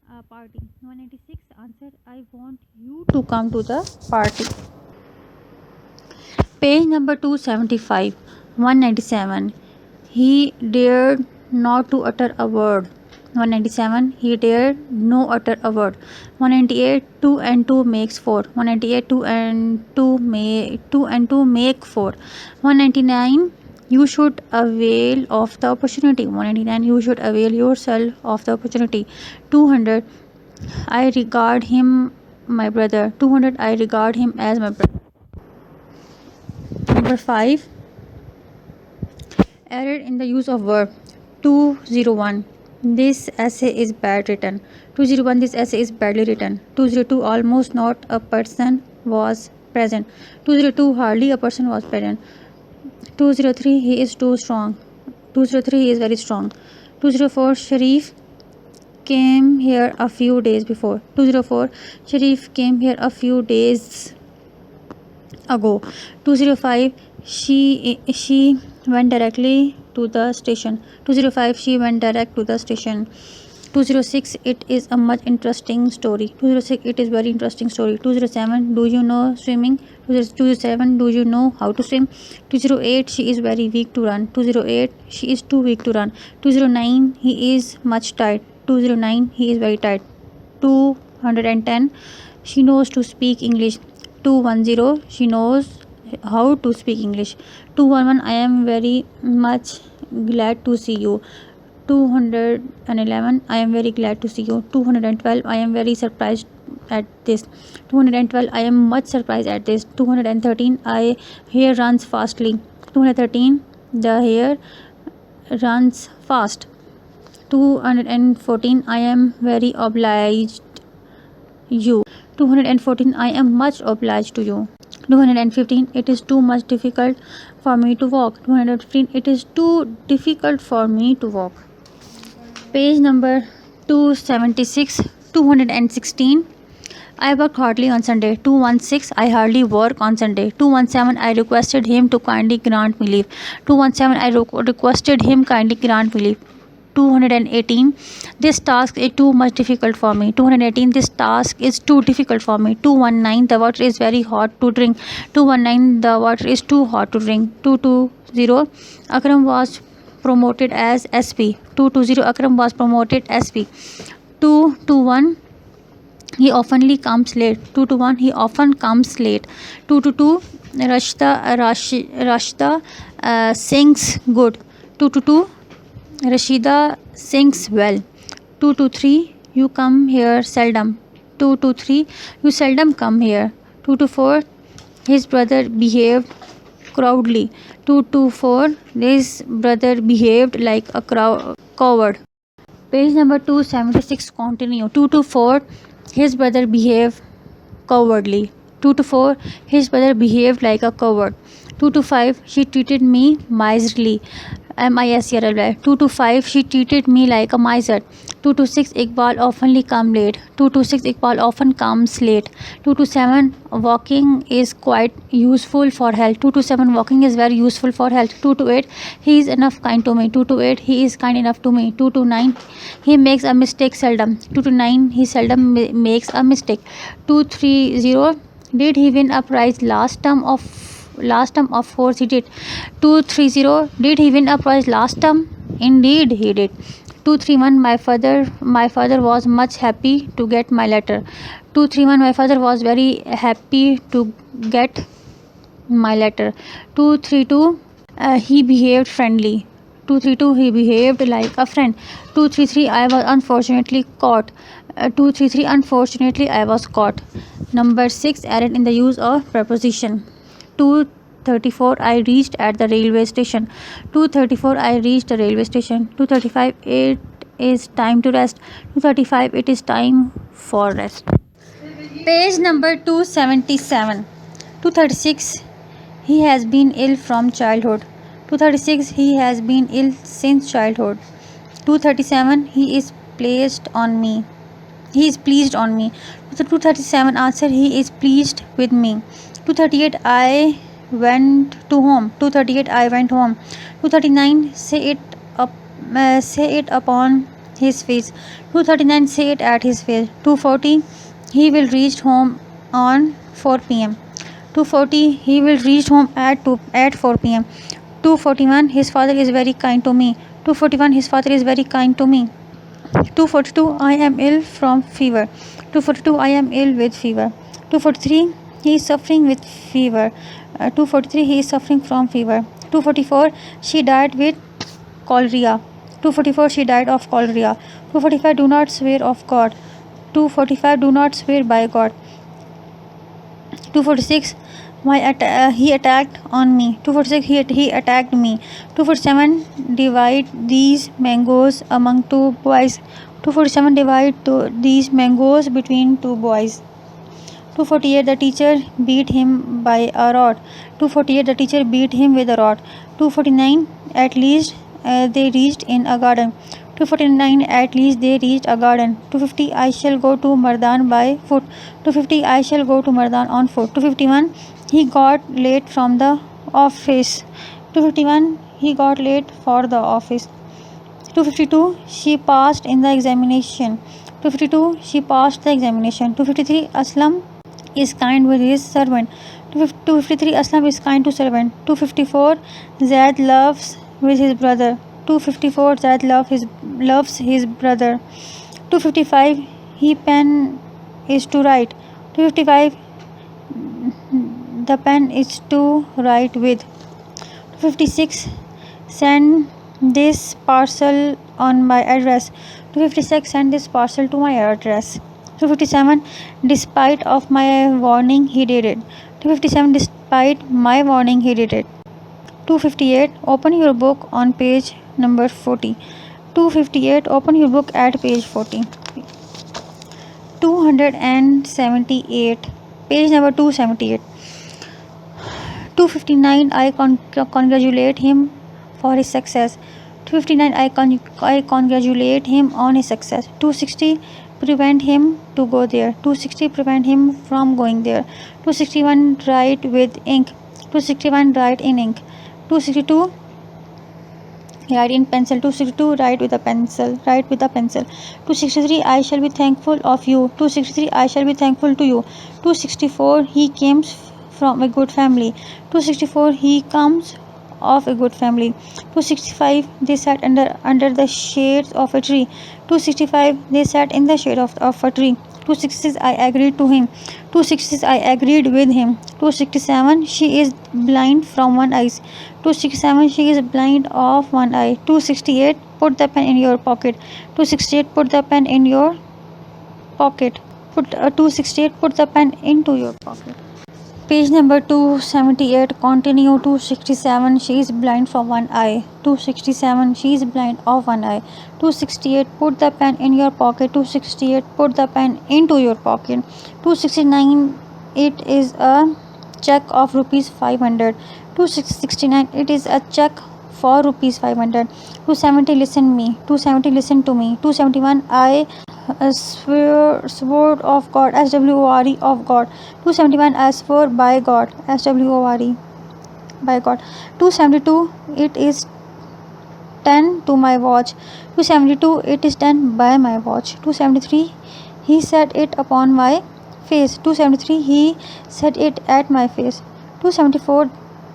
196. Answer. I want you to come to the party. Page number 275. 197. He dared not to utter a word. 197. He dared no utter a word. 198. 2 and 2 makes 4. 198. 2 and 2 make 4. 199. You should avail of the opportunity. 199. You should avail yourself of the opportunity. 200. I regard him my brother. 200. I regard him as my brother. Number 5. Error in the use of verb. 201. This essay is bad written. 201. This essay is badly written. 202. Almost not a person was present. 202. Hardly a person was present. 203. He is too strong. 203. He is very strong. 204. Sharif came here a few days before. 204. Sharif came here a few days ago. 205. She went directly to the station. 205. She went direct to the station. 206. It is a much interesting story. 206. It is very interesting story. 207. Do you know swimming? 207. Do you know how to swim? 208. She is very weak to run. 208. She is too weak to run. 209. He is much tired. 209. He is very tired. 210. She knows to speak English. 210. She knows how to speak English. 211. I am very much glad to see you. 211. I am very glad to see you. 212. I am very surprised at this. 212. I am much surprised at this. 213. I hair runs fastly. 213. The hair runs fast. 214. I am very obliged you. 214. I am much obliged to you. 215. It is too much difficult for me to walk. 215. It is too difficult for me to walk. Page number 276. 216. I worked hardly on Sunday. 216. I hardly work on Sunday. 217. I requested him to kindly grant me leave. 217. I requested him kindly grant me leave. 218. This task is too much difficult for me. 218. This task is too difficult for me. 219. The water is very hot to drink. 219. The water is too hot to drink. 220. Akram was promoted as SP. 220. Akram was promoted SP. 221. He oftenly comes late. 221. He often comes late. 222. Rashida sings good. 222. Rashida sings well. 223. You come here seldom. 223. You seldom come here. 224. His brother behaved crowdly. 224. His brother behaved like a coward. Page number 276. Continue. 224. His brother behaved cowardly. 224. His brother behaved like a coward. 225. She treated me miserly. MISERLY. 225. She treated me like a miser. 226. Iqbal oftenly come late. 226. Iqbal often comes late. 227. Walking is quite useful for health. 227. Walking is very useful for health. 228. He is enough kind to me. 228. He is kind enough to me. 229. He makes a mistake seldom. 229. He seldom makes a mistake. 230. Did he win a prize last term? Of course he did. 230. Did he win a prize last term? Indeed he did. 231. My father was much happy to get my letter. 231. My father was very happy to get my letter. 232. He behaved friendly. 232. He behaved like a friend. 233. I was unfortunately caught. 233. Unfortunately I was caught. Number 6. Error in the use of preposition. 234. I reached at the railway station. 234. I reached the railway station. 235. It is time to rest. 235. It is time for rest. Page number 277. 236. He has been ill from childhood. 236. He has been ill since childhood. 237. He is pleased on me. 237. Answer. He is pleased with me. 238. I went to home. 238. I went home. 239. Say it upon his face. 239. Say it at his face. 240. He will reach home on 4 p.m. 240. He will reach home at 4 p.m. 241. His father is very kind to me. 241. His father is very kind to me. 242. I am ill from fever. 242. I am ill with fever. 243. He is suffering with fever. 243. He is suffering from fever. 244. She died with cholera. 244. She died of cholera. 245. Do not swear of God. 245. Do not swear by God. 246. He attacked on me. 246. He attacked me. 247. Divide these mangoes among two boys. 247. Divide these mangoes between two boys. 248. The teacher beat him by a rod. 248. The teacher beat him with a rod. 249. At least they reached in a garden. 249, at least they reached a garden. 250, I shall go to Mardan by foot. 250, I shall go to Mardan on foot. 251, he got late from the office. 251, he got late for the office. 252, she passed in the examination. 252, she passed the examination. 253, Aslam is kind with his servant. 253, Aslam is kind to servant. 254, Zaid loves with his brother. 254, Zaid loves his brother. 255, he pen is to write. 255, the pen is to write with. 256, send this parcel on my address. 256, send this parcel to my address. 257, despite of my warning he did it. 257, despite my warning he did it. 258, open your book on page number 40. 258, open your book at page 40. 278, page number 278. 259, I congratulate him for his success. 259, I congratulate him on his success. 260, prevent him to go there. 260, prevent him from going there. 261, write with ink. 261, write in ink. 262, write in pencil. 262, write with a pencil. 263, I shall be thankful of you. 263, I shall be thankful to you. 264, he comes from a good family. 264, he comes of a good family. 265, they sat under the shades of a tree. 265, they sat in the shade of a tree. 266, I agreed to him. 266, I agreed with him. 267, she is blind from one eye. 267, she is blind of one eye. 268, put the pen in your pocket. 268, put the pen in your pocket. 268, put the pen into your pocket. Page number 278, continue. 267, she is blind from one eye. 267, she is blind of one eye. 268, put the pen in your pocket. 268, put the pen into your pocket. 269, it is a check of rupees 500. 269, it is a check for rupees 500. 270, listen me. 270, listen to me. 271, I sword of God, SWORE of God. 271, I swore by God, SWORE by God. 272, it is 10 to my watch. 272, it is 10 by my watch. 273, he set it upon my face. 273, he set it at my face. 274,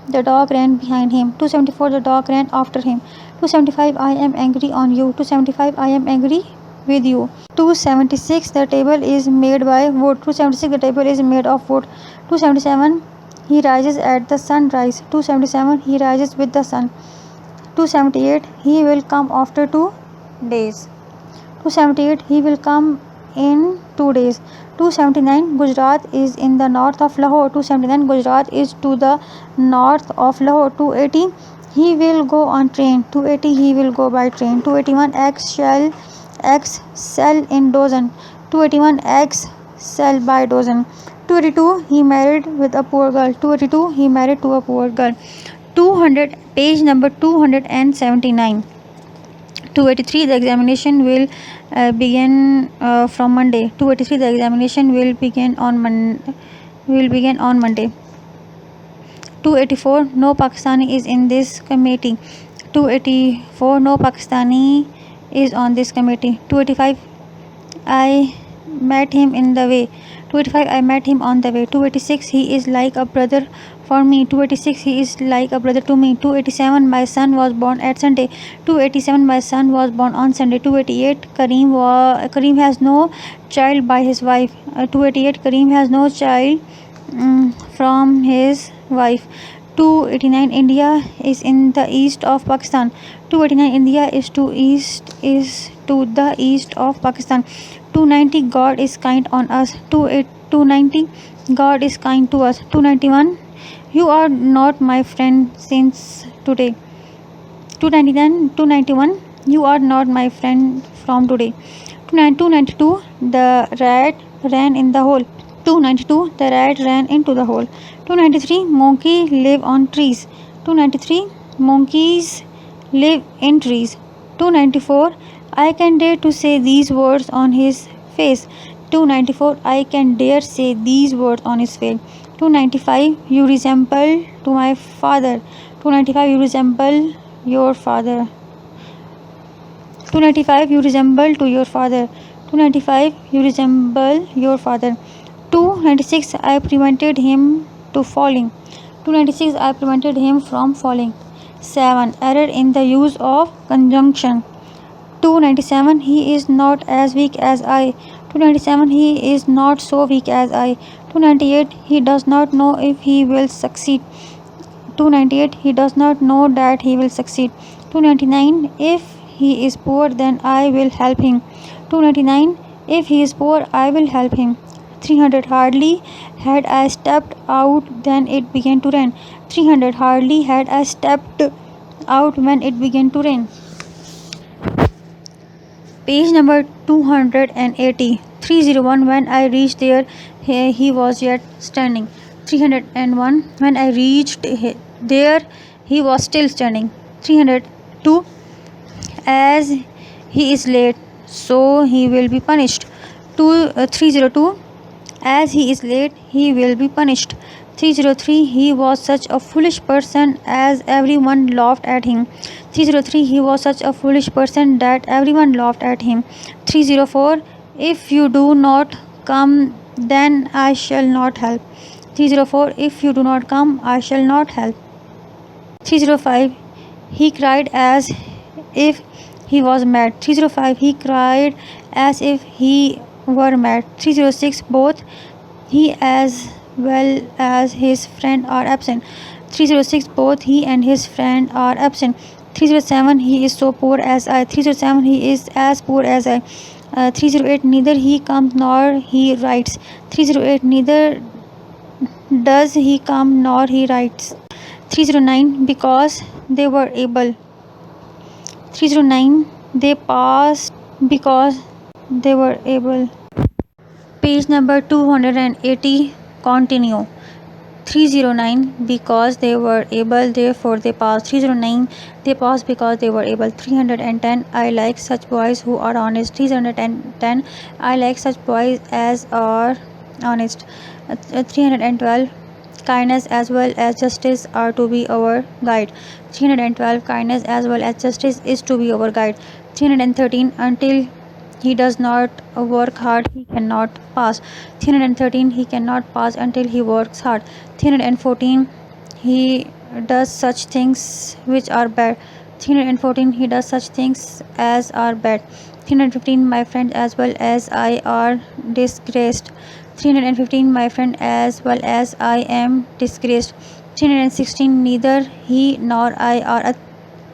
the dog ran behind him. 274, the dog ran after him. 275, I am angry on you. 275, I am angry with you. 276, the table is made by wood. 276, the table is made of wood. 277, he rises at the sunrise. 277, he rises with the sun. 278, he will come after 2 days. 278, he will come in 2 days. 279, Gujarat is in the north of Lahore. 279, Gujarat is to the north of Lahore. 280, he will go on train. 280, he will go by train. 281, eggs sell in dozen. 281, eggs sell by dozen. 282, he married with a poor girl. 282, he married to a poor girl. 200, page number 279. 283, the examination will begin from Monday. 283, the examination will begin on Monday. 284, no Pakistani is in this committee. 284, no Pakistani is on this committee. 285, I met him in the way. 285, I met him on the way. 286, he is like a brother for me. 286, he is like a brother to me. 287, my son was born at Sunday. 287, my son was born on Sunday. 288, Kareem has no child by his wife. 288, Kareem has no child from his wife. 289, India is in the east of Pakistan. 289, India is to the east of Pakistan. 290, God is kind on us. 290, God is kind to us. 291, you are not my friend since today. 291, you are not my friend from today. 292, the rat ran in the hole. 292, the rat ran into the hole. 293, monkey live on trees. 293, monkeys live in trees. 294, I can dare to say these words on his face. 294. I can dare say these words on his face. 295. You resemble to my father. 295. You resemble your father. 295. You resemble to your father. 295. You resemble your father. 296. I prevented him to falling. 296. I prevented him from falling. 7. Error in the use of conjunction. 297. He is not as weak as I. 297. He is not so weak as I. 298. He does not know if he will succeed. 298. He does not know that he will succeed. 299. If he is poor, then I will help him. 299. If he is poor, I will help him. 300. Hardly had I stepped out then it began to rain. 300. Hardly had I stepped out when it began to rain. Page number 280. 301. When I reached there, he was yet standing. 301. When I reached there, he was still standing. 302. As he is late, so he will be punished. 302. As he is late, he will be punished. 303. He was such a foolish person as everyone laughed at him. 303. He was such a foolish person that everyone laughed at him. 304. If you do not come, then I shall not help. 304. If you do not come, I shall not help. 305. He cried as if he was mad. 305. He cried as if he were mad. 306. Both he as well as his friend are absent. 306. Both he and his friend are absent. 307. He is so poor as I. 307. He is as poor as I. 308. Neither he comes nor he writes. 308. Neither does he come nor he writes. 309. Because they were able. 309. They passed because they were able. Page number 280. Continue. 309. Because they were able, therefore they passed. 309. They passed because they were able. 310. I like such boys who are honest. 310. I like such boys as are honest. 312. Kindness as well as justice are to be our guide. 312. Kindness as well as justice is to be our guide. 313. Until he does not work hard, he cannot pass. 313. He cannot pass until he works hard. 314. He does such things which are bad. 314. He does such things as are bad. 315. My friend as well as I are disgraced. 315. My friend as well as I am disgraced. 316. Neither he nor I are a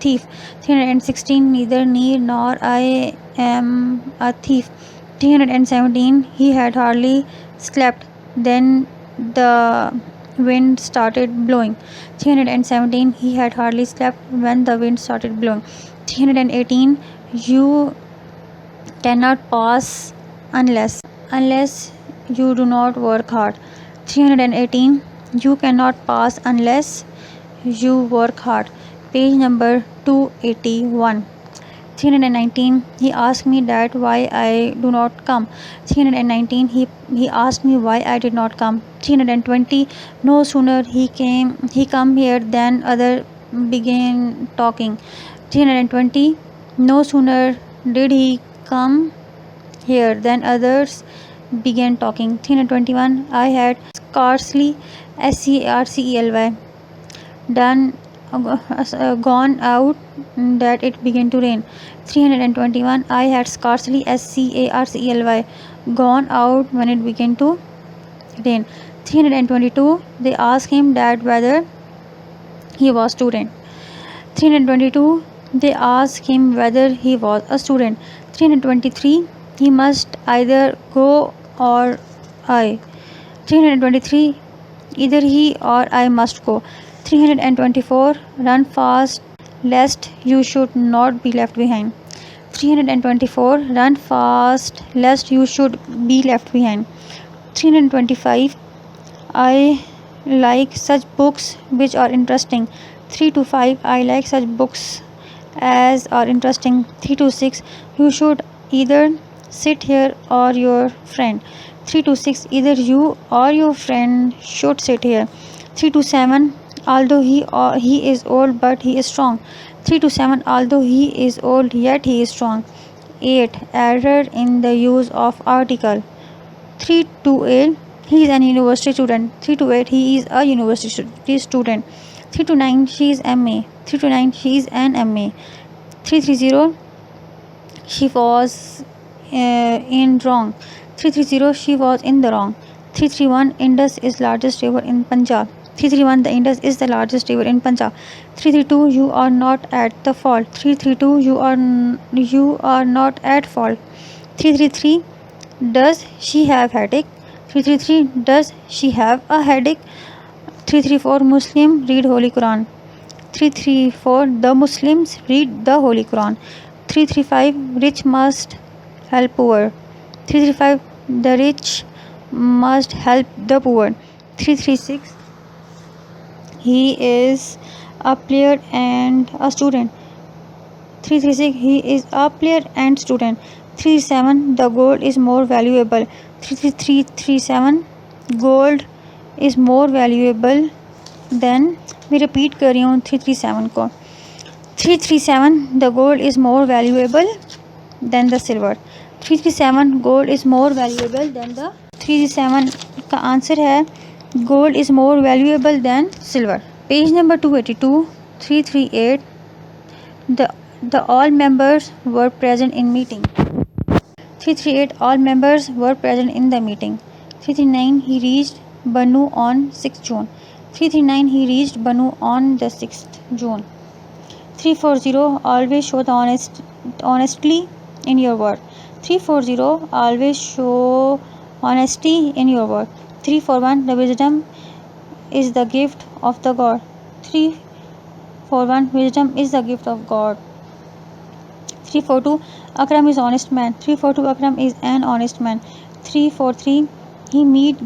thief. 316. Neither me nor I am a thief. 317. He had hardly slept, then the wind started blowing. 317. He had hardly slept when the wind started blowing. 318. You cannot pass unless you do not work hard. 318. You cannot pass unless you work hard. Page number 281. 319. He asked me that why I do not come. 319. He asked me why I did not come. 320. No sooner he come here than other began talking. 320. No sooner did he come here than others began talking. 321. I had scarcely gone out that it began to rain. 321. I had scarcely gone out when it began to rain. 322. They asked him that whether he was a student. 322. They asked him whether he was a student. 323. He must either go or I. 323. Either he or I must go. 324. Run fast lest you should not be left behind. 324. Run fast lest you should be left behind. 325. I like such books which are interesting. 3 to 5. I like such books as are interesting. 326, you should either sit here or your friend. 326, either you or your friend should sit here. 327, although he is old but he is strong. 327, although he is old yet he is strong. 8, error in the use of article. 328, he is an university student. 328, he is a university student. 329, she is MA. 329, she is an MA. 330, she was in wrong. 330, she was in the wrong. 331, Indus is largest river in Punjab. 331, the Indus is the largest river in Punjab. 332, you are not at the fault. 332, you are not at fault. 333, does she have headache? 333, does she have a headache? 334, Muslim read Holy Quran. 334, the Muslims read the Holy Quran. 335, rich must help poor. 335, the rich must help the poor. 336, he is a player and a student. 336, he is a player and student. 337, the gold is more valuable. 337, gold is more valuable than, मैं repeat कर रही हूँ 337 को. 337, the gold is more valuable than the silver. 337, gold is more valuable than the. 337 का answer है gold is more valuable than silver. Page number 282. 338, the all members were present in meeting. 338, all members were present in the meeting. 339, he reached Banu on 6th June. 339, he reached Banu on the 6th June. 340, always show the honestly in your work. 340, always show honesty in your work. 341, the wisdom is the gift of the God. 341, wisdom is the gift of God. 342, Akram is honest man. 342, Akram is an honest man. 343, he meet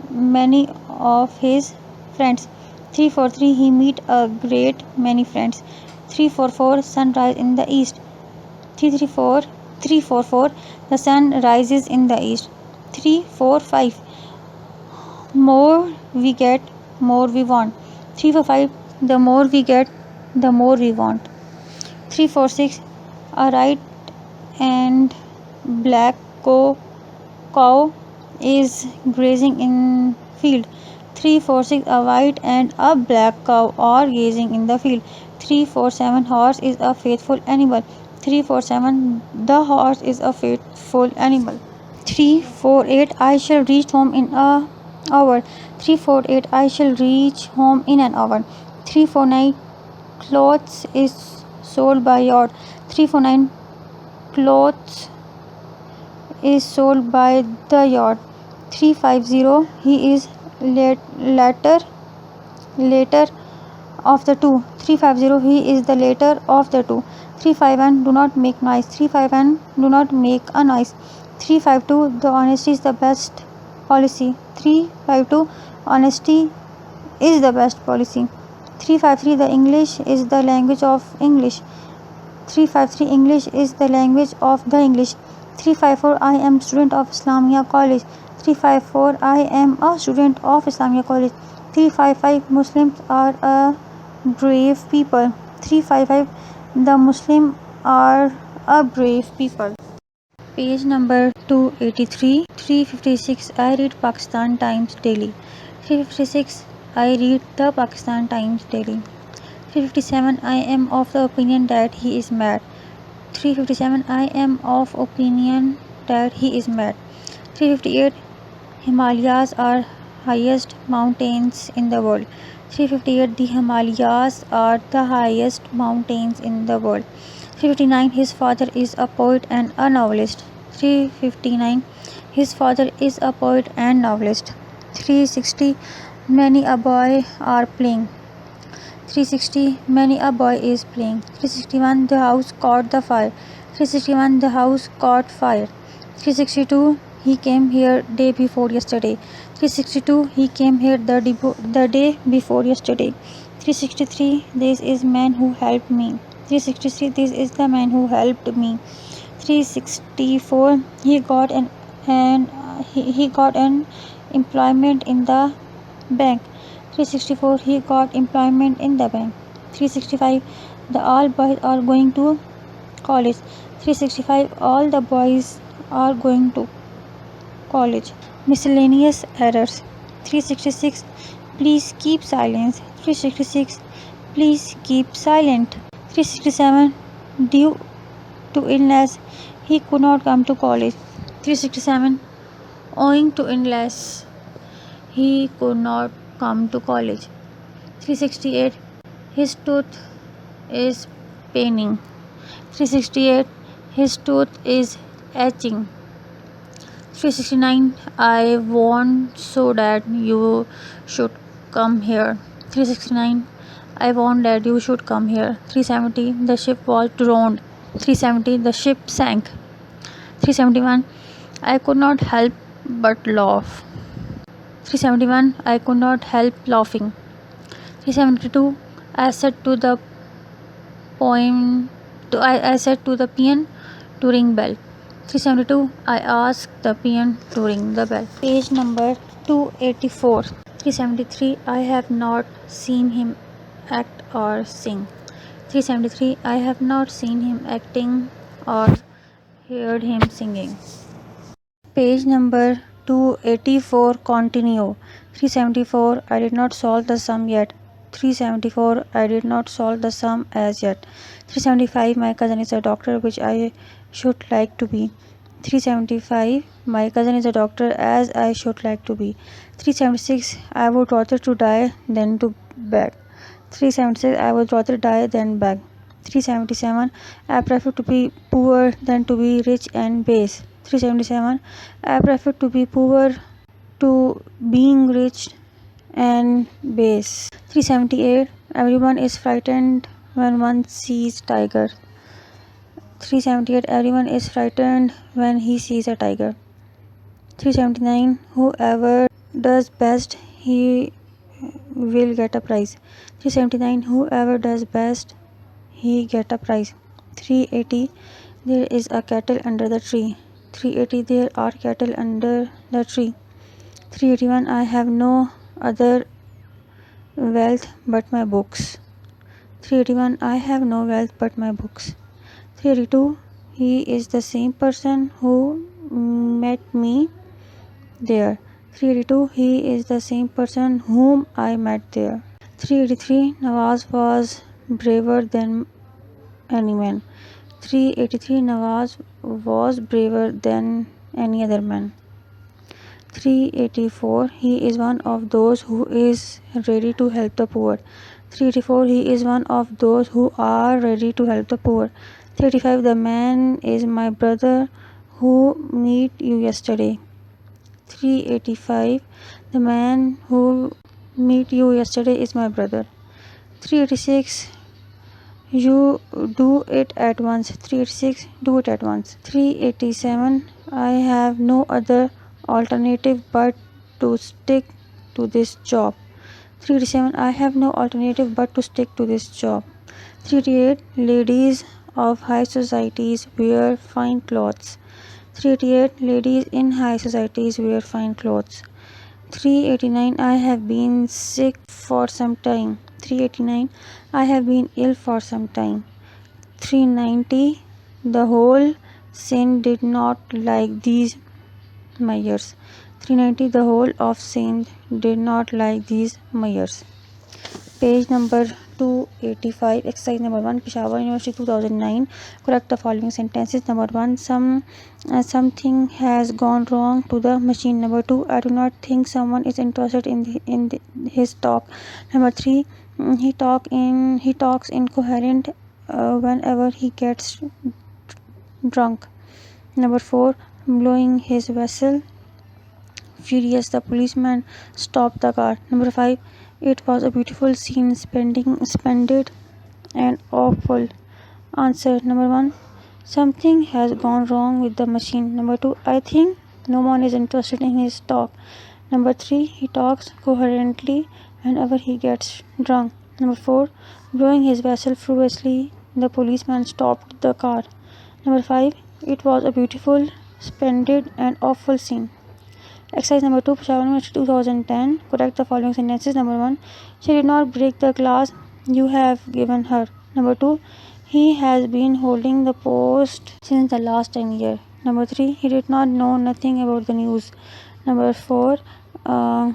many of his friends. 343, he meet a great many friends. 344, sunrise in the east. 344, the sun rises in the east. 345, more we get, more we want. 345, the more we get, the more we want. 346, a white and black cow is grazing in field. 346, a white and a black cow are grazing in the field. 347, horse is a faithful animal. 347, the horse is a faithful animal. 348, I shall reach home in an hour. 348, I shall reach home in an hour. 349, clothes is sold by yard. 349, clothes is sold by the yard. 350, he is later of the two. 350, he is the later of the two. 351, do not make noise. 351, do not make a noise. 352, the honesty is the best policy. 352, honesty is the best policy. 353, the English is the language of English. 353, English is the language of the English. 354, I am student of Islamia College. 354, I am a student of Islamia College. 355, Muslims are a brave people. 355, the Muslims are a brave people. Page number 283. 356, I read Pakistan Times daily. 356, I read the Pakistan Times daily. 357, I am of the opinion that he is mad. 357, I am of opinion that he is mad. 358, Himalayas are highest mountains in the world. 358, the Himalayas are the highest mountains in the world. 359, his father is a poet and a novelist. 359, his father is a poet and novelist. 360, many a boy are playing. 360, many a boy is playing. 361, the house caught the fire. 361, the house caught fire. 362, he came here day before yesterday. 362, he came here the day before yesterday. 363. This is man who helped me. 363. This is the man who helped me. 364. He got he got an employment in the bank. 364. He got employment in the bank. 365. The all boys are going to college. 365. All the boys are going to college. Miscellaneous errors. 366. Please keep silence. 366. Please keep silent. 367. Due to illness, he could not come to college. 367. Owing to illness, he could not come to college. 368. His tooth is paining. 368. His tooth is itching. 369. I want so that you should come here. 369. I want that you should come here. 370. The ship was drowned. 370. The ship sank. 371. I could not help but laugh. 371. I could not help laughing. 372. I said to the I said to the peon to ring bell. 372. I asked the peon to ring the bell. Page number 284. 373. I have not seen him act or sing. 373. I have not seen him acting or heard him singing. Page number 284. Continue. 374. I did not solve the sum yet. 374. I did not solve the sum as yet. 375. My cousin is a doctor, which I should like to be. 375. My cousin is a doctor, as I should like to be. 376. I would rather to die than to beg. 376. I would rather die than beg. 377. I prefer to be poor than to be rich and base. 377. I prefer to be poor to being rich and base. 378. Everyone is frightened when one sees tiger. 378. Everyone is frightened when he sees a tiger. 379. Whoever does best, he will get a prize. 379. Whoever does best, he get a prize. 380. There is a kettle under the tree. 380. There are cattle under the tree. 381. I have no other wealth but my books. 381. I have no wealth but my books. 382. He is the same person who met me there. 382. He is the same person whom I met there. 383. Nawaz was braver than any man. 383. Nawaz was braver than any other man. 384. He is one of those who is ready to help the poor. 384. He is one of those who are ready to help the poor. 385. The man is my brother who met you yesterday. 385. The man who met you yesterday is my brother. 386. You do it at once. 386. Do it at once. 387. I have no other alternative but to stick to this job. 387. I have no alternative but to stick to this job. 388. Ladies of high societies wear fine clothes. 388. Ladies in high societies wear fine clothes. 389. I have been sick for some time. 389. I have been ill for some time. 390. The whole sin did not like these measures. 390. The whole of sin did not like these measures. Page number 285. Exercise number 1. Peshawar University 2009. Correct the following sentences. Number 1. Something has gone wrong to the machine. Number 2. I do not think someone is interested in his talk. Number 3. He talks incoherent whenever he gets drunk. Number 4. Blowing his whistle. Furious, the policeman stopped the car. Number 5. It was a beautiful scene, splendid and awful. Answer. Number 1. Something has gone wrong with the machine. Number 2. I think no one is interested in his talk. Number 3. He talks coherently whenever he gets drunk. Number 4. Blowing his whistle furiously, the policeman stopped the car. Number 5. It was a beautiful, splendid, and awful scene. Exercise number 2, Peshawar University 2010. Correct the following sentences. Number 1. She did not break the glass you have given her. Number 2. He has been holding the post since the last 10 years. Number 3. He did not know nothing about the news. Number 4. Uh,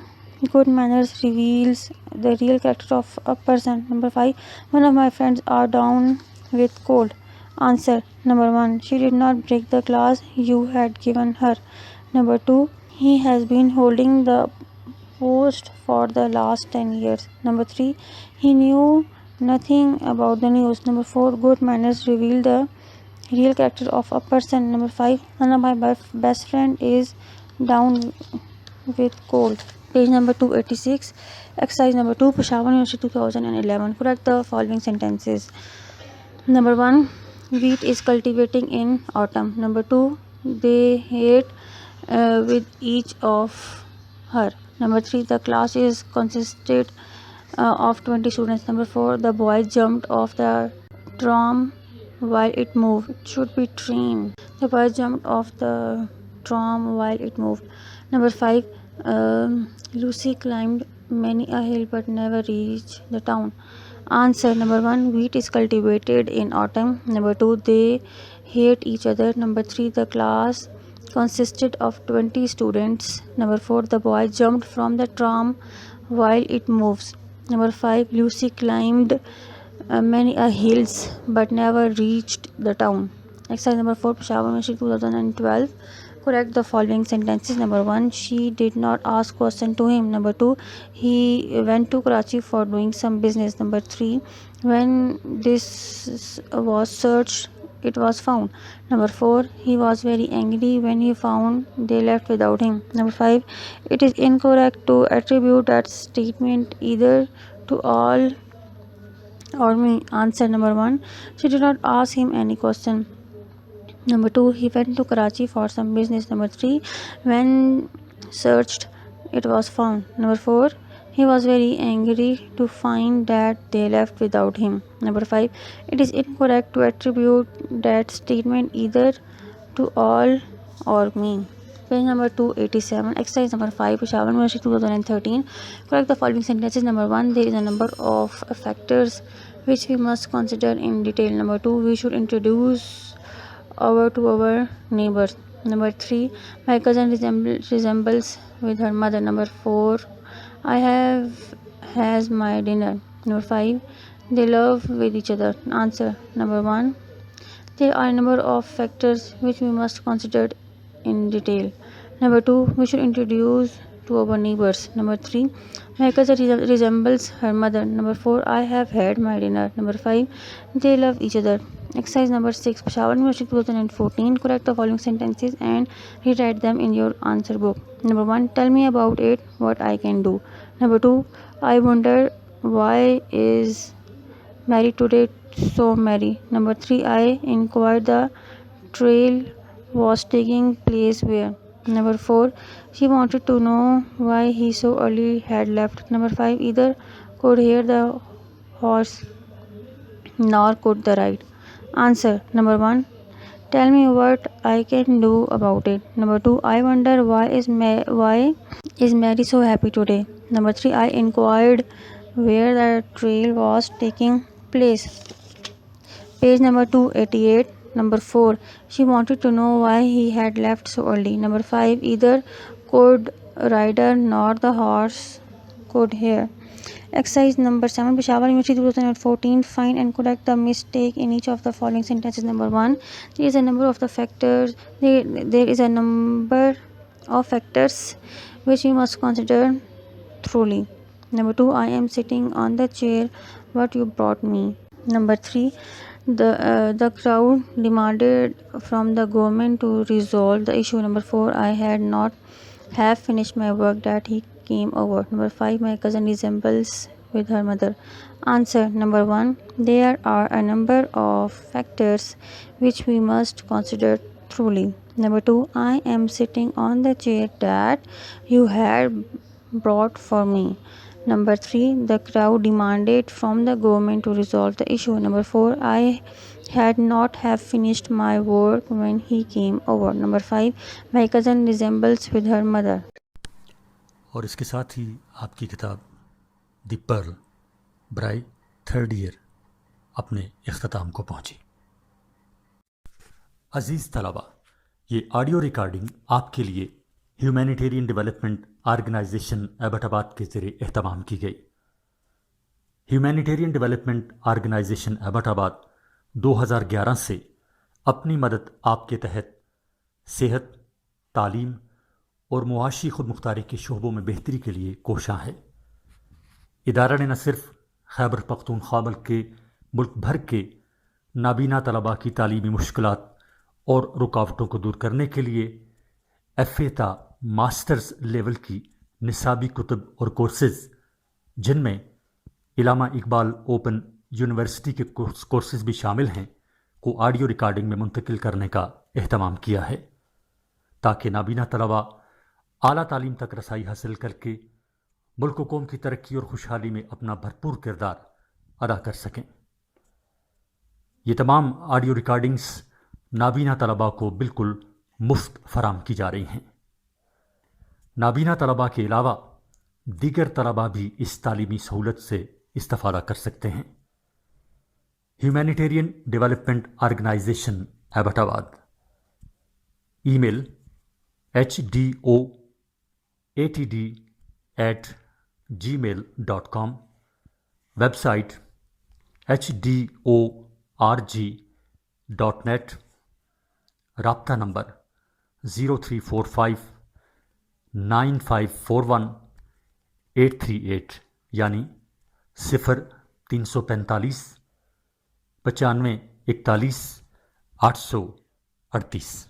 Good manners reveals the real character of a person. Number 5. One of my friends are down with cold. Answer. Number 1. She did not break the glass you had given her. Number 2. He has been holding the post for the last 10 years. Number 3. He knew nothing about the news. Number 4. Good manners reveal the real character of a person. Number 5. One of my best friend is down with cold. Page number 286. Exercise number 2, Peshawar University 2011. Correct the following sentences. Number 1. Wheat is cultivating in autumn. Number 2. They hate with each of her. Number 3. The class is consisted of 20 students. Number 4. The boy jumped off the tram while it moved. It should be train. The boy jumped off the tram while it moved. Number 5. Lucy climbed many a hill but never reached the town. Answer. Number 1. Wheat is cultivated in autumn. Number 2. They hate each other. Number 3. The class consisted of 20 students. Number 4. The boy jumped from the tram while it moves. Number 5. Lucy climbed many a hills but never reached the town. Exercise number 4, Peshawar University 2012. Correct the following sentences. Number 1. She did not ask question to him. Number 2. He went to Karachi for doing some business. Number 3. When this was searched, it was found. Number 4. He was very angry when he found they left without him. Number 5. It is incorrect to attribute that statement either to all or me. Answer. Number 1. She did not ask him any question. Number 2. He went to Karachi for some business. Number 3. When searched, it was found. Number 4. He was very angry to find that they left without him. Number 5. It is incorrect to attribute that statement either to all or me. Page number 287. Exercise number 5, Peshawar University 2013. Correct the following sentences. Number 1. There is a number of factors which we must consider in detail. Number 2. We should introduce our neighbors. Number 3. My cousin resembles with her mother. Number 4. I has my dinner. Number 5. They love with each other. Answer. Number 1. There are a number of factors which we must consider in detail. Number 2. We should introduce to our neighbors. Number 3. My cousin resembles her mother. Number 4. I have had my dinner. Number 5. They love each other. Exercise number 6, Peshawar University 2014. Correct the following sentences and rewrite them in your answer book. Number 1. Tell me about it, what I can do. Number 2. I wonder why is Mary today so merry. Number 3. I inquired the trail was taking place where. Number 4. She wanted to know why he so early had left. Number 5. Either could hear the horse nor could the ride. Answer. Number 1. Tell me what I can do about it. Number 2. I wonder why is Mary so happy today. Number 3. I inquired where the trail was taking place. Page number 288. Number 4. She wanted to know why he had left so early. Number 5. Either could rider nor the horse could hear. Exercise number 7, Peshawar University 2014. Find and correct the mistake in each of the following sentences. Number 1. There is a number of factors which we must consider thoroughly. Number 2. I am sitting on the chair what you brought me. Number 3. The crowd demanded from the government to resolve the issue. Number 4. I had not have finished my work that he came over. Number 5. My cousin resembles with her mother. Answer. Number 1. There are a number of factors which we must consider thoroughly. Number 2. I am sitting on the chair that you had brought for me. Number 3, the crowd demanded from the government to resolve the issue. Number 4, I had not have finished my work when he came over. Number 5, my cousin resembles with her mother. और इसके साथ ही आपकी किताब the Perl ब्राई third year अपने इख्तिताम को पहुंची। अजीज़ तलबा, ये ऑडियो रिकॉर्डिंग आपके लिए ह्यूमैनिटेरियन डेवलपमेंट ऑर्गेनाइजेशन एबटाबाद के ज़रिए एहतमाम की गई। ह्यूमैनिटेरियन डेवलपमेंट ऑर्गेनाइजेशन एबटाबाद 2011 से अपनी मदद आपके तहत सेहत, तालीम और मुआशी खुद मुख्तारी के शोबों में बेहतरी के लिए कोशां है। इदारा ने न सिर्फ खैबर पख्तूनख्वा बल्कि मुल्क भर के नाबीना तलबा की तालीमी मुश्किलात और रुकावटों को दूर करने के लिए एफ.ए. ता मास्टर्स लेवल की निसाबी कुतुब और कोर्सेज़, जिनमें अल्लामा इकबाल ओपन यूनिवर्सिटी के कोर्सेज़ भी शामिल हैं, को ऑडियो रिकॉर्डिंग में मुंतकिल करने का एहतमाम किया है ताकि नाबीना तलबा आला तालीम तक रसाई हासिल करके मुल्क कौम की तरक्की और खुशहाली में अपना भरपूर किरदार अदा कर सकें। ये तमाम ऑडियो रिकॉर्डिंग्स नाबीना तलबा को बिल्कुल मुफ्त फराम की जा रही हैं। नाबीना तलबा के अलावा दीगर तलबा भी इस तालीमी सहूलत से इस्तिफादा कर सकते हैं। Humanitarian development organization Abbottabad, email hdoatd@gmail.com, website hdorg.net, राब्ता नंबर 03459541 यानी 0345 95 41 838।